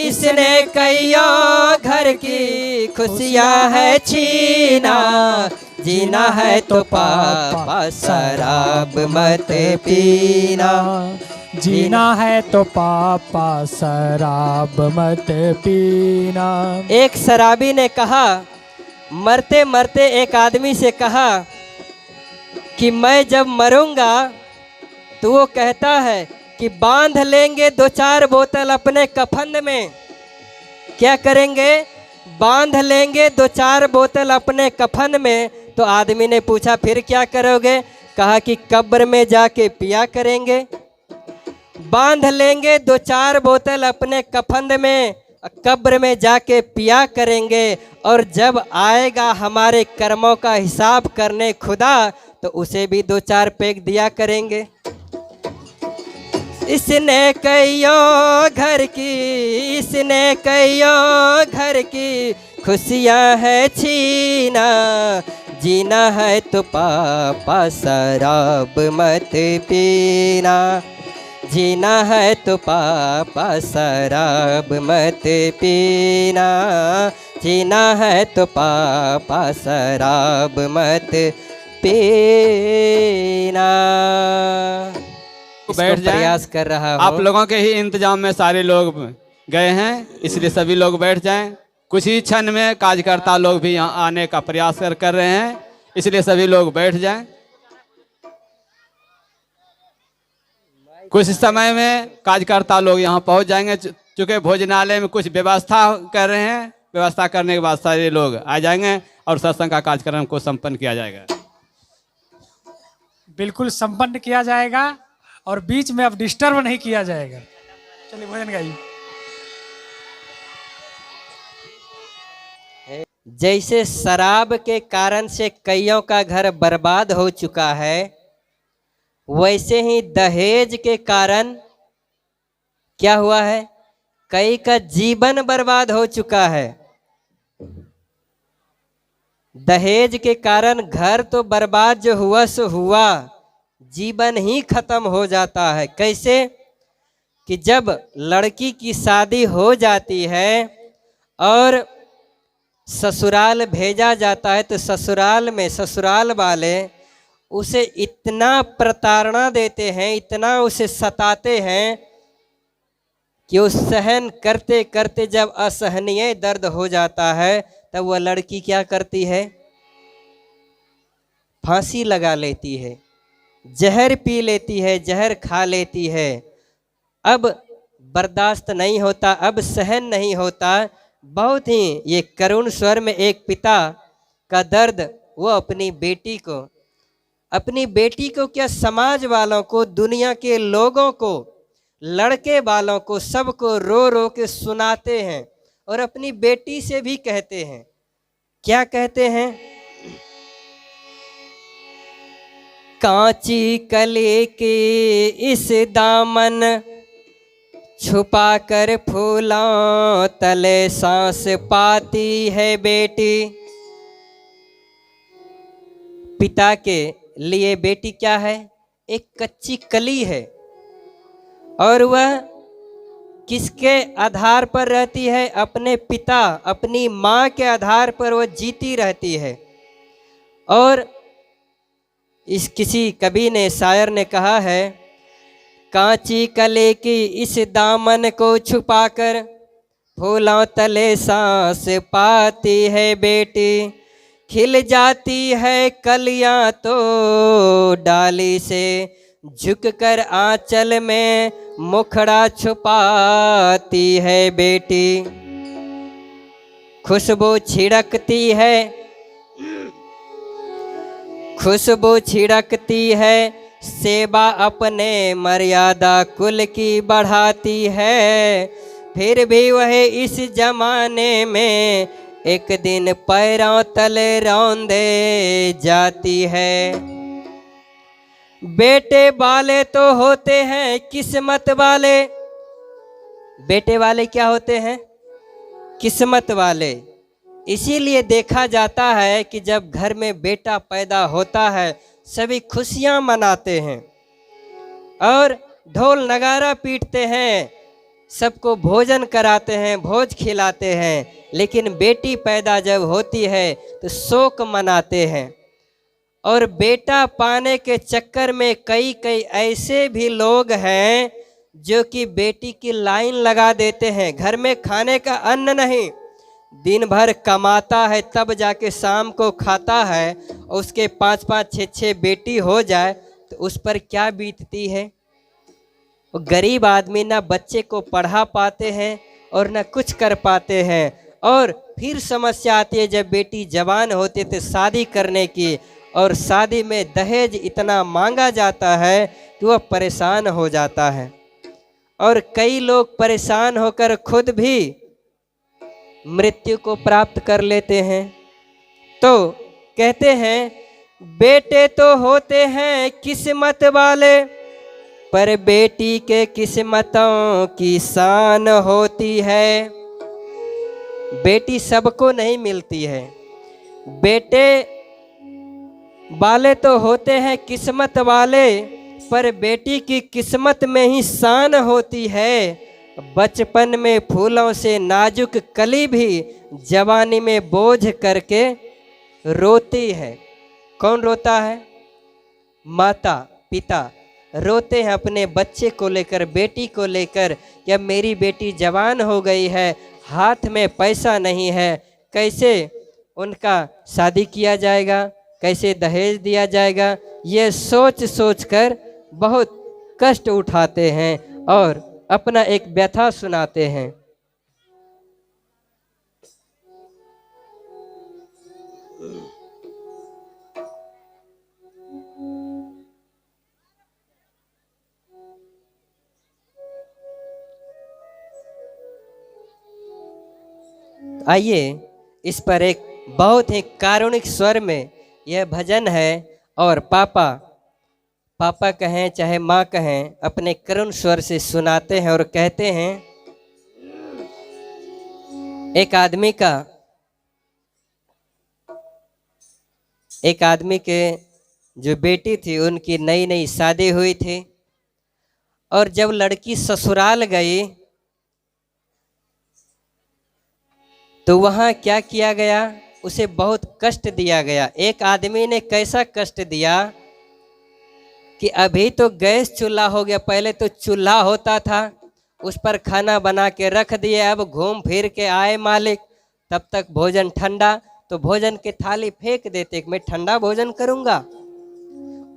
इसने कईयों घर की खुशियां है छीना। जीना है तो पापा शराब मत पीना। जीना है तो पापा शराब मत पीना। एक शराबी ने कहा, मरते मरते एक आदमी से कहा कि मैं जब मरूंगा, तो वो कहता है कि बांध लेंगे 2-4 बोतल अपने कफन में। क्या करेंगे? बांध लेंगे 2-4 बोतल अपने कफन में। तो आदमी ने पूछा फिर क्या करोगे? कहा कि कब्र में जाके पिया करेंगे। बांध लेंगे 2-4 बोतल अपने कफन में, कब्र में जाके पिया करेंगे, और जब आएगा हमारे कर्मों का हिसाब करने खुदा, तो उसे भी 2-4 पैक दिया करेंगे। इसने कईयों घर की, इसने कईयों घर की खुशियां है छीना। जीना है तो पापा शराब मत पीना। जीना है तो पापा शराब मत पीना। जीना है तो पापा शराब मत पीना। बैठ जाएं। प्रयास कर रहा हूँ। आप लोगों के ही इंतजाम में सारे लोग गए हैं, इसलिए सभी लोग बैठ जाएं। कुछ ही क्षण में कार्यकर्ता लोग भी यहाँ आने का प्रयास कर रहे हैं। इसलिए सभी लोग बैठ जाएं। कुछ समय में कार्यकर्ता लोग यहाँ पहुँच जाएंगे, चूँकि भोजनालय में कुछ व्यवस्था कर रहे हैं। व्यवस्था करने के बाद सारे लोग आ जाएंगे और सत्संग का कार्यक्रम को संपन्न किया जाएगा। बिल्कुल संपन्न किया जाएगा और बीच में अब डिस्टर्ब नहीं किया जाएगा। चलिए भोजन गाइए। जैसे शराब के कारण से कईयों का घर बर्बाद हो चुका है, वैसे ही दहेज के कारण क्या हुआ है, कई का जीवन बर्बाद हो चुका है। दहेज के कारण घर तो बर्बाद जो हुआ सो हुआ, जीवन ही खत्म हो जाता है। कैसे कि जब लड़की की शादी हो जाती है और ससुराल भेजा जाता है, तो ससुराल में ससुराल वाले उसे इतना प्रताड़ना देते हैं, इतना उसे सताते हैं कि उस सहन करते करते जब असहनीय दर्द हो जाता है, तब वह लड़की क्या करती है, फांसी लगा लेती है, जहर पी लेती है, जहर खा लेती है। अब बर्दाश्त नहीं होता, अब सहन नहीं होता। बहुत ही ये करुण स्वर में एक पिता का दर्द, वो अपनी बेटी को क्या, समाज वालों को, दुनिया के लोगों को, लड़के वालों को, सबको रो रो के सुनाते हैं और अपनी बेटी से भी कहते हैं। क्या कहते हैं, कांची कली की इस दामन छुपा कर फूलों तले सांस पाती है बेटी। पिता के लिए बेटी क्या है, एक कच्ची कली है, और वह किसके आधार पर रहती है, अपने पिता, अपनी माँ के आधार पर वह जीती रहती है। और इस किसी कवि ने, शायर ने कहा है, कांची कली की इस दामन को छुपाकर फूलों तले सांस पाती है बेटी। खिल जाती है कलियां तो डाली से, झुककर आंचल में मुखड़ा छुपाती है बेटी। खुशबू छिड़कती है, खुशबू छिड़कती है, सेवा अपने मर्यादा कुल की बढ़ाती है। फिर भी वह इस जमाने में एक दिन पैरों तले रौंदे जाती है। बेटे वाले तो होते हैं किस्मत वाले, बेटे वाले क्या होते हैं, किस्मत वाले। इसीलिए देखा जाता है कि जब घर में बेटा पैदा होता है, सभी खुशियां मनाते हैं और ढोल नगारा पीटते हैं, सबको भोजन कराते हैं, भोज खिलाते हैं। लेकिन बेटी पैदा जब होती है तो शोक मनाते हैं। और बेटा पाने के चक्कर में कई ऐसे भी लोग हैं जो कि बेटी की लाइन लगा देते हैं। घर में खाने का अन्न नहीं, दिन भर कमाता है तब जाके शाम को खाता है, और उसके 5-5, 6-6 बेटी हो जाए तो उस पर क्या बीतती है। गरीब आदमी ना बच्चे को पढ़ा पाते हैं और ना कुछ कर पाते हैं। और फिर समस्या आती है जब बेटी जवान होती है तो शादी करने की, और शादी में दहेज इतना मांगा जाता है कि वह परेशान हो जाता है। और कई लोग परेशान होकर खुद भी मृत्यु को प्राप्त कर लेते हैं। तो कहते हैं, बेटे तो होते हैं किस्मत वाले, पर बेटी के किस्मतों की शान होती है। बेटी सबको नहीं मिलती है, बेटे वाले तो होते हैं किस्मत वाले, पर बेटी की किस्मत में ही शान होती है। बचपन में फूलों से नाजुक कली भी जवानी में बोझ करके रोती है। कौन रोता है, माता पिता रोते हैं अपने बच्चे को लेकर, बेटी को लेकर, कि अब मेरी बेटी जवान हो गई है, हाथ में पैसा नहीं है, कैसे उनका शादी किया जाएगा, कैसे दहेज दिया जाएगा, ये सोच सोच कर बहुत कष्ट उठाते हैं और अपना एक व्यथा सुनाते हैं। आइए इस पर एक बहुत ही कारुणिक स्वर में यह भजन है और पापा कहें चाहे माँ कहें अपने करुण स्वर से सुनाते हैं और कहते हैं। एक आदमी के जो बेटी थी उनकी नई नई शादी हुई थी और जब लड़की ससुराल गई तो वहाँ क्या किया गया, उसे बहुत कष्ट दिया गया। एक आदमी ने कैसा कष्ट दिया कि अभी तो गैस चूल्हा हो गया, पहले तो चूल्हा होता था, उस पर खाना बना के रख दिए, अब घूम फिर के आए मालिक, तब तक भोजन ठंडा, तो भोजन की थाली फेंक देते, मैं ठंडा भोजन करूँगा।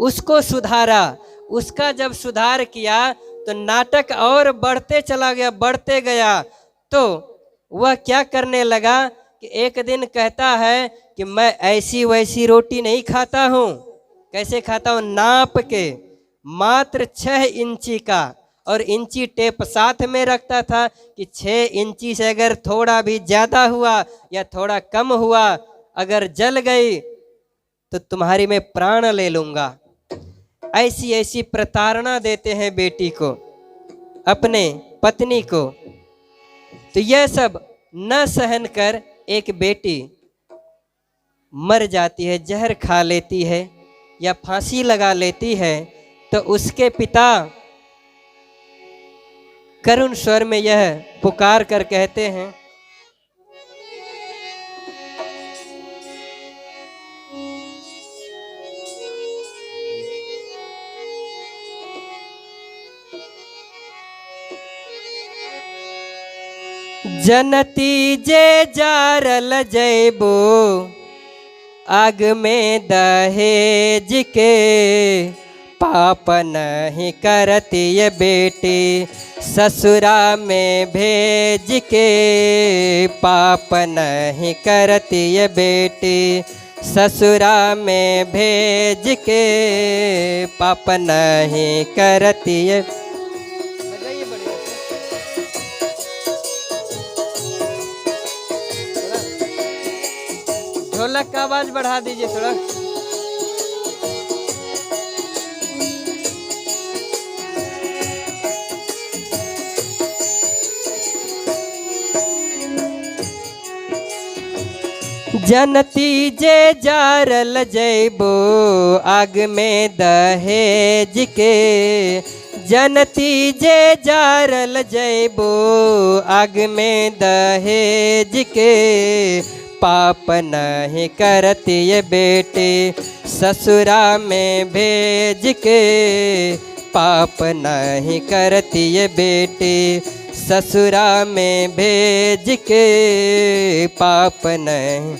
उसको सुधारा, उसका जब सुधार किया तो नाटक और बढ़ते चला गया, बढ़ते गया। तो वह क्या करने लगा कि एक दिन कहता है कि मैं ऐसी वैसी रोटी नहीं खाता हूँ। कैसे खाता हूँ, नाप के मात्र 6 इंची का, और इंची टेप साथ में रखता था कि 6 इंची से अगर थोड़ा भी ज़्यादा हुआ या थोड़ा कम हुआ, अगर जल गई तो तुम्हारी मैं प्राण ले लूँगा। ऐसी ऐसी प्रताड़ना देते हैं बेटी को, अपने पत्नी को। तो यह सब न सहन कर एक बेटी मर जाती है, जहर खा लेती है या फांसी लगा लेती है। तो उसके पिता करुण स्वर में यह पुकार कर कहते हैं। जनती जे जारल जैबो आग में दहेज के, पाप नहीं करती ये बेटी ससुरा में भेज के, पाप नहीं करती ये बेटी ससुरा में भेज के, पाप नहीं करती ये। ढोलक का आवाज बढ़ा दीजिए थोड़ा। जनती जे जारल जैबो आग में दहेज के, जनती जे जारल जैबो आग में दहेज के, पाप नहीं करती ये बेटी ससुरा में भेज के, पाप नहीं करती ये बेटी ससुरा में भेज के, पाप नहीं।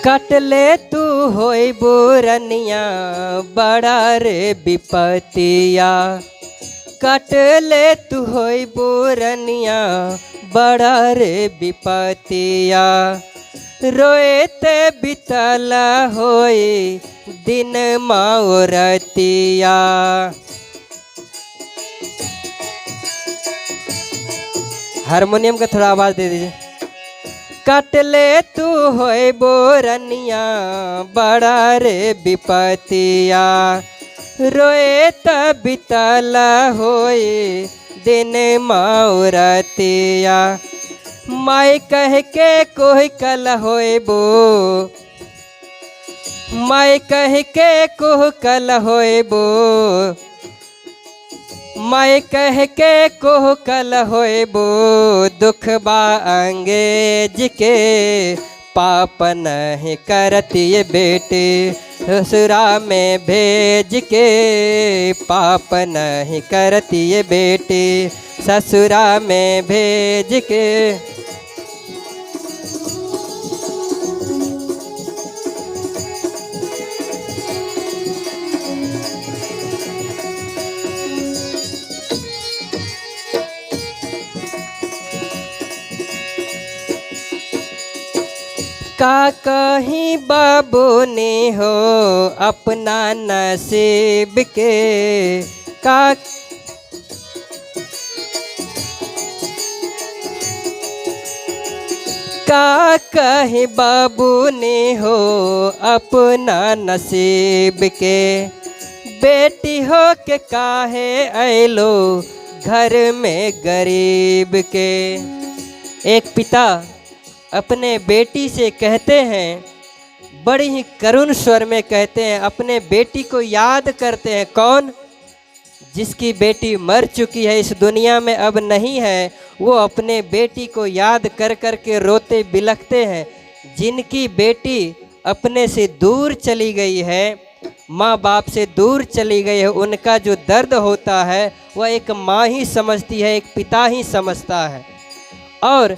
कटले तू होई बुरनिया बड़ा रे विपतिया, कटले तू होई बुरनिया बड़ा रे विपतिया, रोएते बितल होई दिन माओरतिया। हारमोनियम का थोड़ा आवाज दे दीजिए। कटले तू होए बोरनिया बड़ा रे विपतिया, रोए तब बितल होए दिन माउरतिया, माई कह के कोई कल होएबो, माई कह के कोह कल होएबो, माई कह के कोह कल होएबो, दुख बा अंगेज के पाप नहीं करती ये बेटी, ससुरा में भेज के पाप नहीं करती ये बेटी, ससुरा में भेज के। का कहीं बाबू ने हो अपना नसीब के, का कहीं बाबू ने हो अपना नसीब के, बेटी हो के काहे ऐलो घर में गरीब के। एक पिता अपने बेटी से कहते हैं, बड़ी ही करुण स्वर में कहते हैं, अपने बेटी को याद करते हैं। कौन? जिसकी बेटी मर चुकी है, इस दुनिया में अब नहीं है, वो अपने बेटी को याद कर कर के रोते बिलखते हैं। जिनकी बेटी अपने से दूर चली गई है, माँ बाप से दूर चली गई है, उनका जो दर्द होता है वह एक माँ ही समझती है, एक पिता ही समझता है। और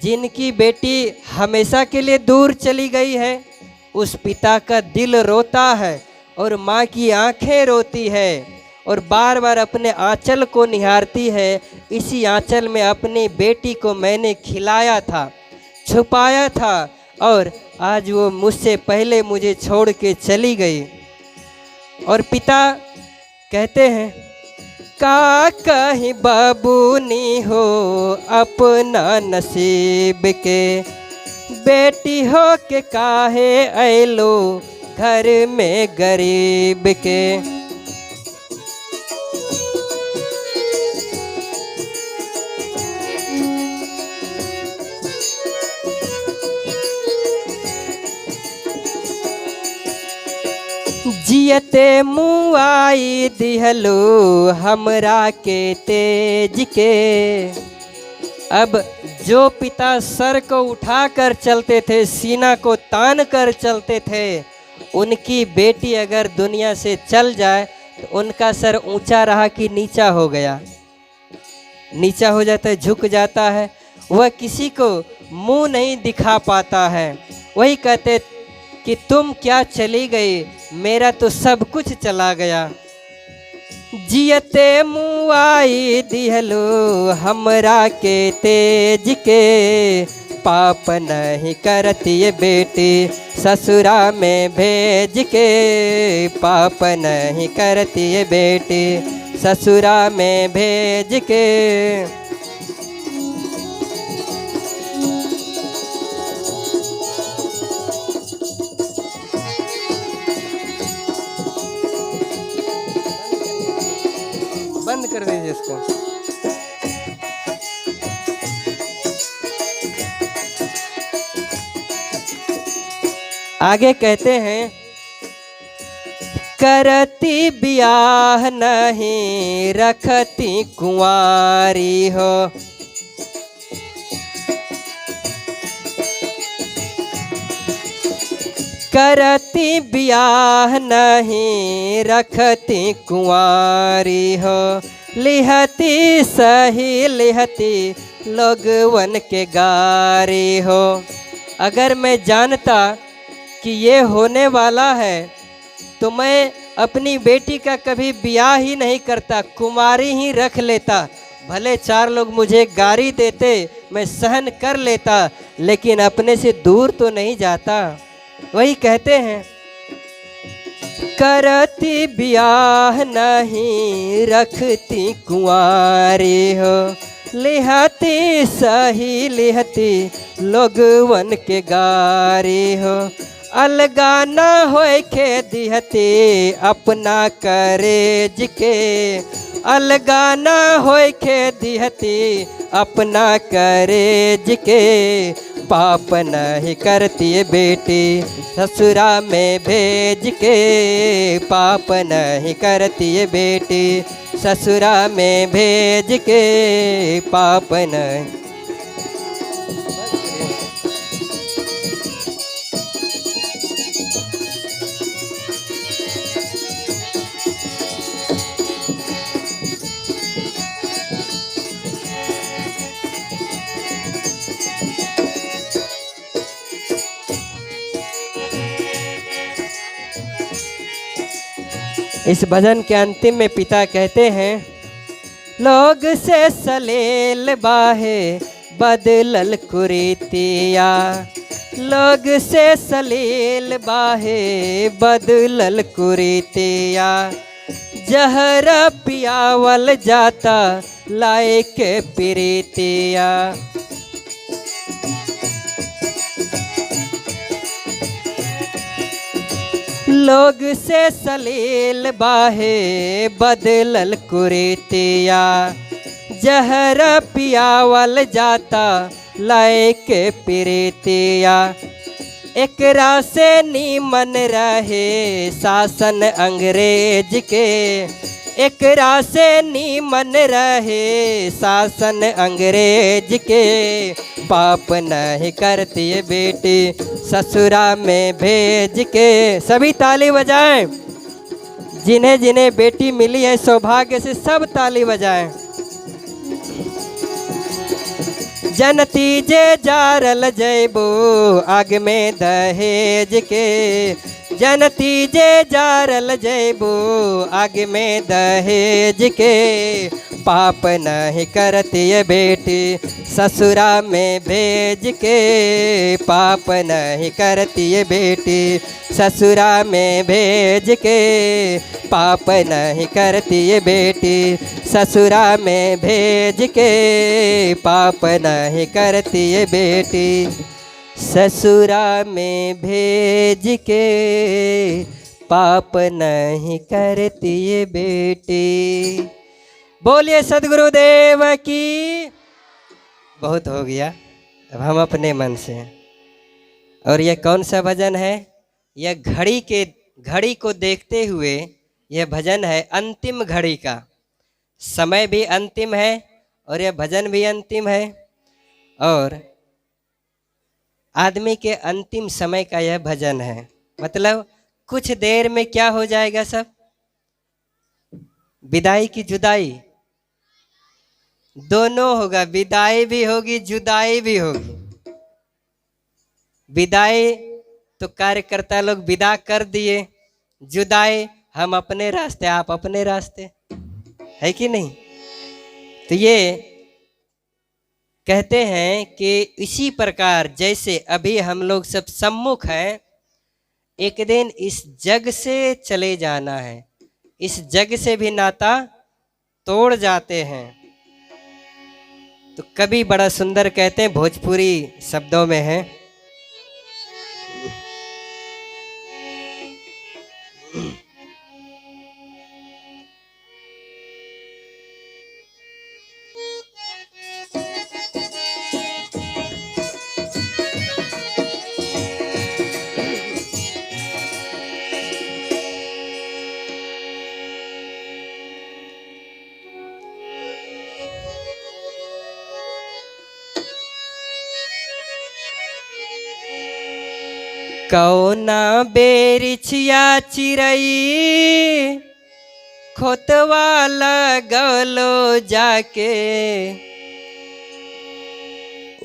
जिनकी बेटी हमेशा के लिए दूर चली गई है, उस पिता का दिल रोता है और माँ की आंखें रोती है और बार बार अपने आंचल को निहारती है। इसी आंचल में अपनी बेटी को मैंने खिलाया था, छुपाया था, और आज वो मुझसे पहले मुझे छोड़ के चली गई। और पिता कहते हैं, का कहीं बाबूनी हो अपना नसीब के, बेटी हो के काहे ऐलो घर में गरीब के। जियते मुआई दिहलो हमरा के तेज के। अब जो पिता सर को उठाकर चलते थे, सीना को तान कर चलते थे, उनकी बेटी अगर दुनिया से चल जाए तो उनका सर ऊंचा रहा कि नीचा हो गया? नीचा हो जाता है, झुक जाता है। वह किसी को मुंह नहीं दिखा पाता है। वही कहते कि तुम क्या चली गई, मेरा तो सब कुछ चला गया। जियते मुआई दिहलो हमरा के तेज के, पाप नहीं करती ये बेटी ससुरा में भेज के, पाप नहीं करती ये बेटी ससुरा में भेज के। बंद कर दीजिए इसको। आगे कहते हैं, करती ब्याह नहीं रखती कुंवारी हो, करती ब्याह नहीं रखती कुंवारी हो, लिहती सही लिहती लोगवन के गारी हो। अगर मैं जानता कि ये होने वाला है तो मैं अपनी बेटी का कभी ब्याह ही नहीं करता, कुंवारी ही रख लेता। भले चार लोग मुझे गारी देते, मैं सहन कर लेता, लेकिन अपने से दूर तो नहीं जाता। वही कहते हैं, करती ब्याह नहीं रखती कुंवारी हो, लिहती सही लिहती लोगवन के गारी हो। अलगा न होए के दिहती अपना करेज के, अलगा न होए के दिहती अपना करेज के, पाप नहीं करती है बेटी ससुरा में भेज के, पाप नहीं करती है बेटी ससुरा में भेज के, पाप नहीं। इस भजन के अंतिम में पिता कहते हैं, लोग से सलेल बाहे बदलल कुरीतिया, लोग से सलेल बाहे बदलल कुरीतिया, जहर पियावल जाता लाए के प्रीतिया। लोग से सलील बाहे बदलल कुरीतिया, जहर पियावल जाता लाए के प्रीतिया, एकरा से नीमन रहे शासन अंग्रेज के, एकरा से नीमन रहे शासन अंग्रेज के, पाप नहीं करती है बेटी ससुरा में भेज के। सभी ताली बजाएं, जिन्हें जिन्हें बेटी मिली है सौभाग्य से सब ताली बजाएं। जनती जे जारल जयबो आग में दहेज के, जनती जे जारल जयबो आग में दहेज के, पाप नहीं करती है बेटी ससुरा में भेज के, पाप नहीं करती है बेटी ससुरा में भेज के, पाप नहीं करती है बेटी ससुरा में भेज के, पाप नहीं करती है बेटी ससुरा में भेज के, पाप नहीं करती है बेटी। बोलिए सद्गुरुदेव की। बहुत हो गया, अब हम अपने मन से। और यह कौन सा भजन है? यह घड़ी को देखते हुए यह भजन है, अंतिम घड़ी का। समय भी अंतिम है और यह भजन भी अंतिम है, और आदमी के अंतिम समय का यह भजन है। मतलब कुछ देर में क्या हो जाएगा, सब विदाई की जुदाई दोनों होगा, विदाई भी होगी जुदाई भी होगी। विदाई तो कार्यकर्ता लोग विदा कर दिए, जुदाई हम अपने रास्ते आप अपने रास्ते, है कि नहीं? तो ये कहते हैं कि इसी प्रकार जैसे अभी हम लोग सब सम्मुख हैं, एक दिन इस जग से चले जाना है, इस जग से भी नाता तोड़ जाते हैं। तो कवि बड़ा सुंदर कहते हैं, भोजपुरी शब्दों में है, कौना बेरिछिया चिरई खोतवा लगलो जाके,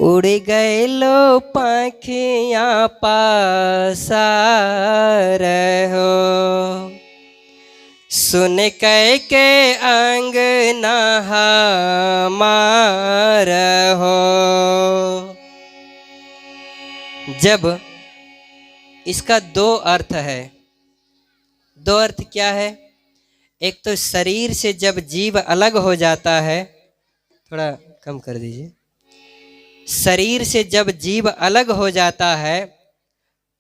उड़ गएलो पाखिया पासार हो, सुन कह के अंगना हमार हो। जब इसका दो अर्थ है। दो अर्थ क्या है? एक तो शरीर से जब जीव अलग हो जाता है, थोड़ा कम कर दीजिए, शरीर से जब जीव अलग हो जाता है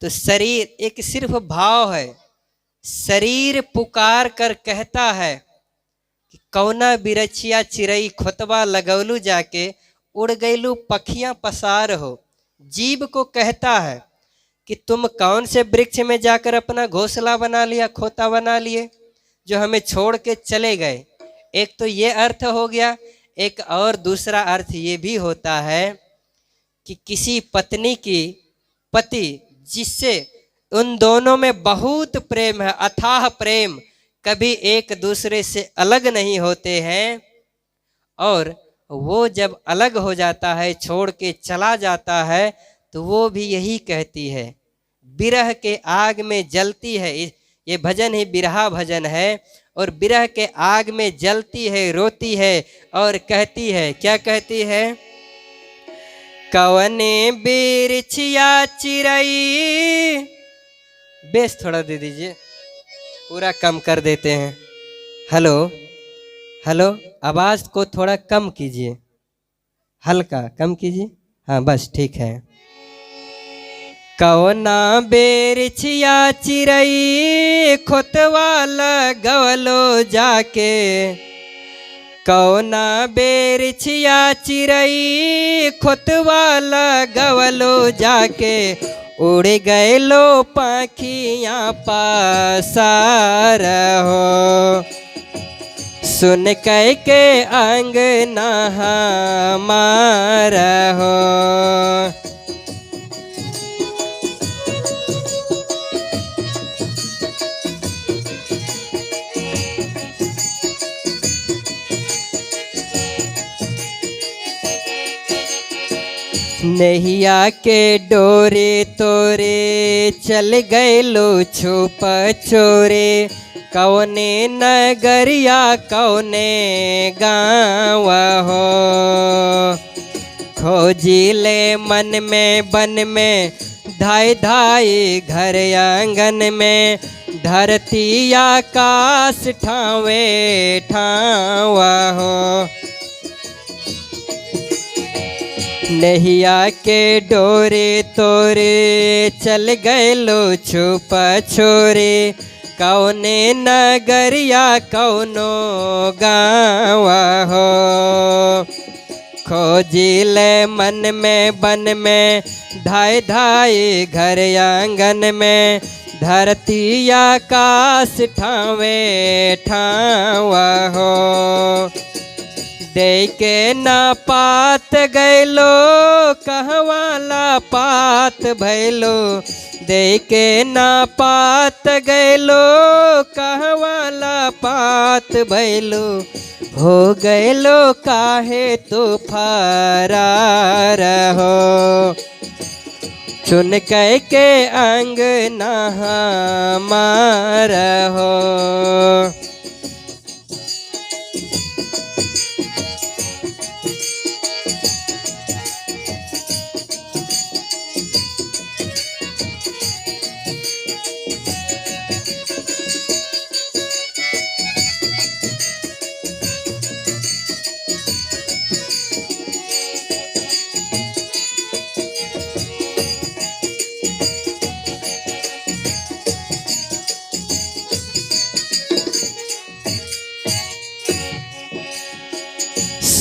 तो शरीर एक सिर्फ भाव है, शरीर पुकार कर कहता है कि कौना बिरछिया चिरई खोतवा लगौलू जाके, उड़ गईलू पखियां पसार हो। जीव को कहता है कि तुम कौन से वृक्ष में जाकर अपना घोंसला बना लिया, खोता बना लिए, जो हमें छोड़ के चले गए। एक तो ये अर्थ हो गया। एक और दूसरा अर्थ ये भी होता है कि किसी पत्नी की पति जिससे उन दोनों में बहुत प्रेम है, अथाह प्रेम, कभी एक दूसरे से अलग नहीं होते हैं, और वो जब अलग हो जाता है, छोड़ के चला जाता है, तो वो भी यही कहती है, बिरह के आग में जलती है। ये भजन ही बिरहा भजन है। और बिरह के आग में जलती है, रोती है और कहती है, क्या कहती है? कवने बिरछिया चिरई। बेस थोड़ा दे दीजिए, पूरा कम कर देते हैं। हेलो हेलो, आवाज को थोड़ा कम कीजिए, हल्का कम कीजिए। हाँ बस ठीक है। कवना बेरछिया चिरई खोतवा लगवलो जाके, कवना बेरछिया चिरई खोतवा लगवलो जाके, उड़ गए लो पाखियाँ पसार हो, सुन कह के अंगना हमार हो। नैया के डोरे तोरे चल गए लो छुप चोरे, कौने नगरिया कौने गाँव हो, खोजिले मन में बन में धाई धाई घर आंगन में, धरती आकाश ठावे ठावा हो। नैया के डोरे तोरे चल गए लो छुप छोरे, कौने नगरिया कौनो गाँव हो, खोजिले मन में बन में धाई धाई घर आंगन में, धरती आकाश ठावे ठावा हो। दे के ना पात गैलो कहवाला पात भैलो, दे के ना पात गैलो कहवाला पात भैलो, हो गैलो काहे तो फरार हो, चुन कह के अंगना हमार हो।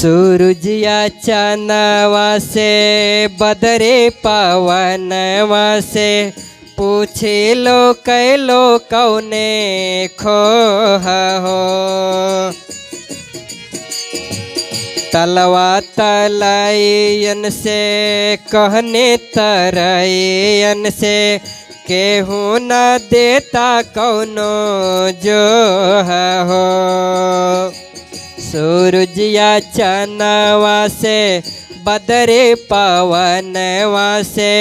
सूरजिया चांदवा से बदरे पवनवा से, पूछे लो कैलो कौने खोह हो, तलवा तलैयन से कहने तरैयन से, केहू न देता कौनो जो हो। सूरजिया चांदवा से बदरे पवनवा से,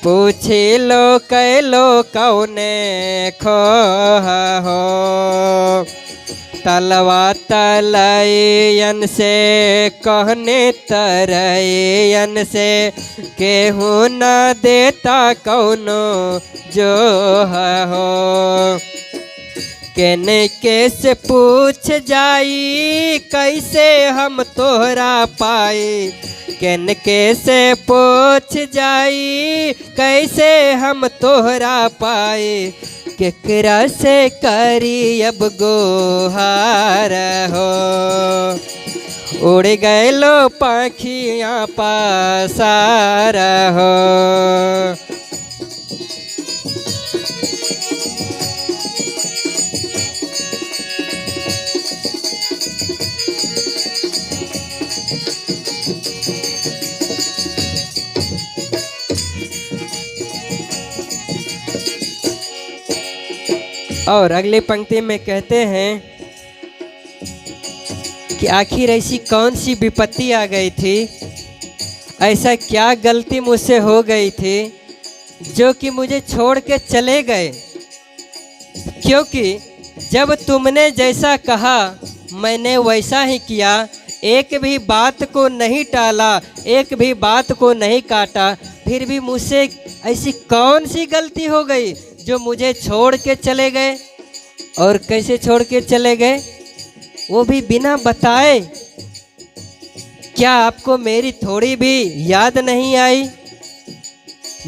पूछी लो कैलो कौने खोह हो, तलवा तलैयन से कहने तरैयन से, केहू न देता कौनो जो हो। केने कैसे पूछ जाई कैसे हम तोहरा पाई, केन कैसे पूछ जाई कैसे हम तोहरा पाए, केकरा से करी अब गोहार हो, उड़ गए लो पाखियाँ पासार हो। और अगली पंक्ति में कहते हैं कि आखिर ऐसी कौन सी विपत्ति आ गई थी, ऐसा क्या गलती मुझसे हो गई थी जो कि मुझे छोड़ के चले गए। क्योंकि जब तुमने जैसा कहा मैंने वैसा ही किया, एक भी बात को नहीं टाला, एक भी बात को नहीं काटा, फिर भी मुझसे ऐसी कौन सी गलती हो गई जो मुझे छोड़ के चले गए। और कैसे छोड़ के चले गए, वो भी बिना बताए। क्या आपको मेरी थोड़ी भी याद नहीं आई?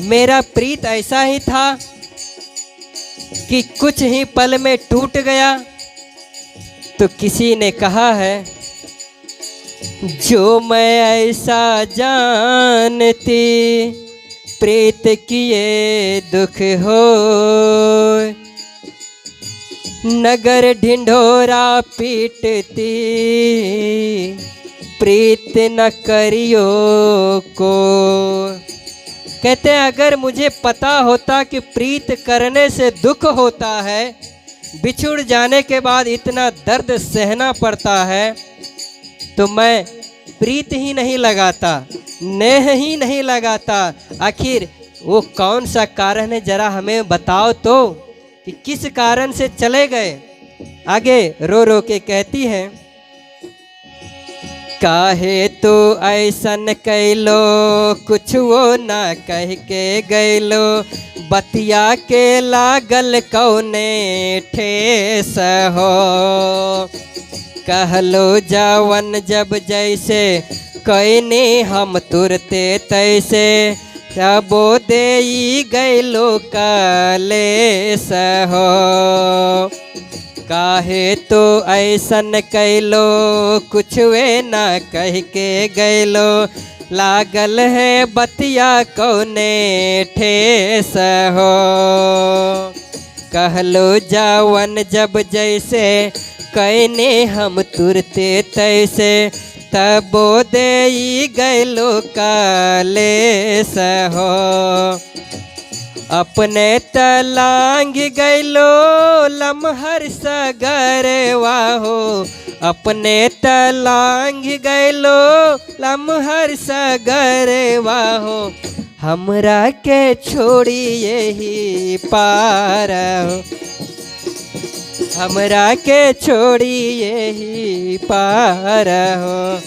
मेरा प्रीत ऐसा ही था कि कुछ ही पल में टूट गया। तो किसी ने कहा है, जो मैं ऐसा जानती प्रीत किए दुख हो, नगर ढिंढोरा पीटती प्रीत न करियो को। कहते हैं अगर मुझे पता होता कि प्रीत करने से दुख होता है, बिछुड़ जाने के बाद इतना दर्द सहना पड़ता है, तो मैं प्रीत ही नहीं लगाता, नेह ही नहीं लगाता। आखिर वो कौन सा कारण है, जरा हमें बताओ तो कि किस कारण से चले गए। आगे रो रो के कहती है, काहे तो ऐसन कैलो कुछ वो ना कह के गैलो, बतिया के लागल कौने ठेस हो। कहलो जवन जब जैसे कैने हम तुरते तैसे, तबो देई गैलो कलेस हो। काहे तो ऐसन कैलो कुछ वे ना कह के गैलो, लागल है बतिया कौने ठेस हो। कहलो जावन जब जैसे कैने हम तुरते तैसे, तबो देई गैलो कलेस हो। अपने तलांग गैलो लमहर सगरवा हो, अपने तलांग गैलो लमहर सगरवा हो। हमरा के छोड़ी यही पार हो, हमरा के छोड़ी यही पार हो।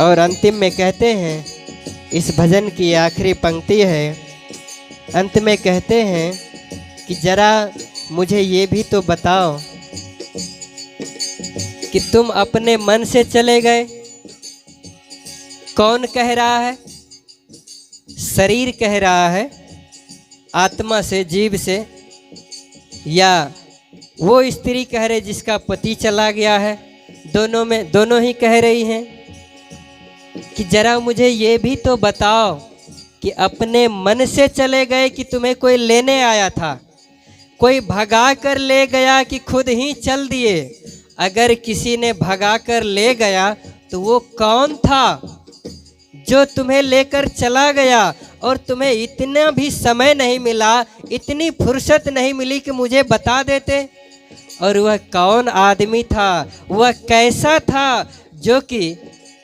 और अंतिम में कहते हैं, इस भजन की आखिरी पंक्ति है, अंत में कहते हैं कि जरा मुझे ये भी तो बताओ कि तुम अपने मन से चले गए। कौन कह रहा है? शरीर कह रहा है, आत्मा से, जीव से, या वो स्त्री कह रही जिसका पति चला गया है? दोनों ही कह रही हैं कि जरा मुझे ये भी तो बताओ कि अपने मन से चले गए कि तुम्हें कोई लेने आया था, कोई भगा कर ले गया कि खुद ही चल दिए? अगर किसी ने भगा कर ले गया तो वो कौन था जो तुम्हें लेकर चला गया और तुम्हें इतना भी समय नहीं मिला, इतनी फुर्सत नहीं मिली कि मुझे बता देते? और वह कौन आदमी था, वह कैसा था जो कि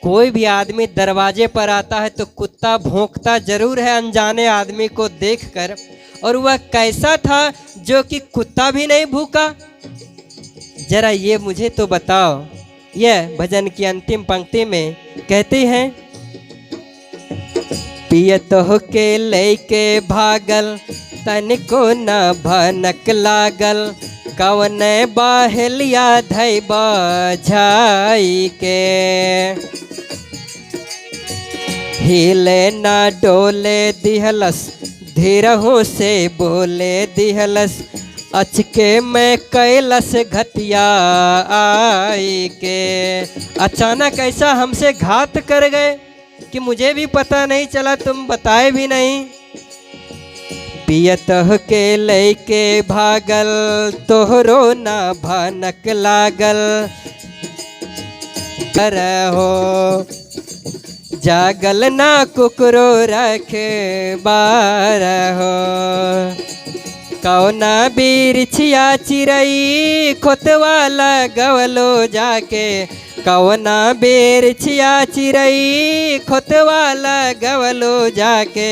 कोई भी आदमी दरवाजे पर आता है तो कुत्ता भौंकता जरूर है अनजाने आदमी को देखकर, और वह कैसा था जो कि कुत्ता भी नहीं भूका? जरा ये मुझे तो बताओ। यह भजन की अंतिम पंक्ति में कहती हैं, पियत होके लेके भागल तनिको न भनक लागल, कवन बाहलिया धैबा झाई के हिले ना डोले दिहलस धीरहु से बोले दिहलस अचके में कैलस घटिया आई के। अचानक ऐसा हमसे घात कर गए कि मुझे भी पता नहीं चला, तुम बताए भी नहीं। पियत के लेके भागल तोहरो ना भनक लागल करहो जागल ना कुकरो रखे बारहो। कौना बिरछिया चिरई खोतवाला गवलो जाके कौना बिरछिया चिरई खोतवाला गवलो जाके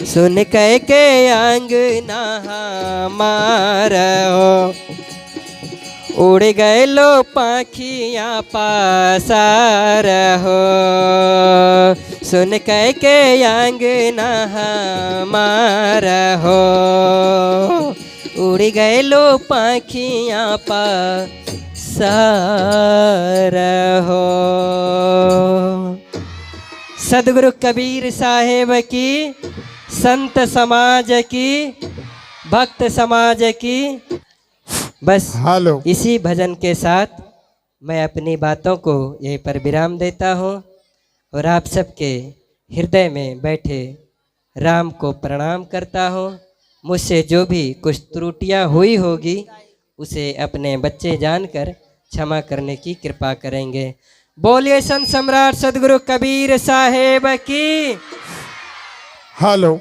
सुन कह के अंगना मारो उड़ गए लो पाखियाँ पासार हो सुन कह के अंगना हमार हो उड़ गए लो पाखियाँ पासार हो। सदगुरु कबीर साहेब की, संत समाज की, भक्त समाज की। बस हेलो। इसी भजन के साथ मैं अपनी बातों को यहीं पर विराम देता हूँ और आप सबके हृदय में बैठे राम को प्रणाम करता हूँ। मुझसे जो भी कुछ त्रुटियाँ हुई होगी उसे अपने बच्चे जानकर क्षमा करने की कृपा करेंगे। बोलिए संत सम्राट सदगुरु कबीर साहेब की। हेलो।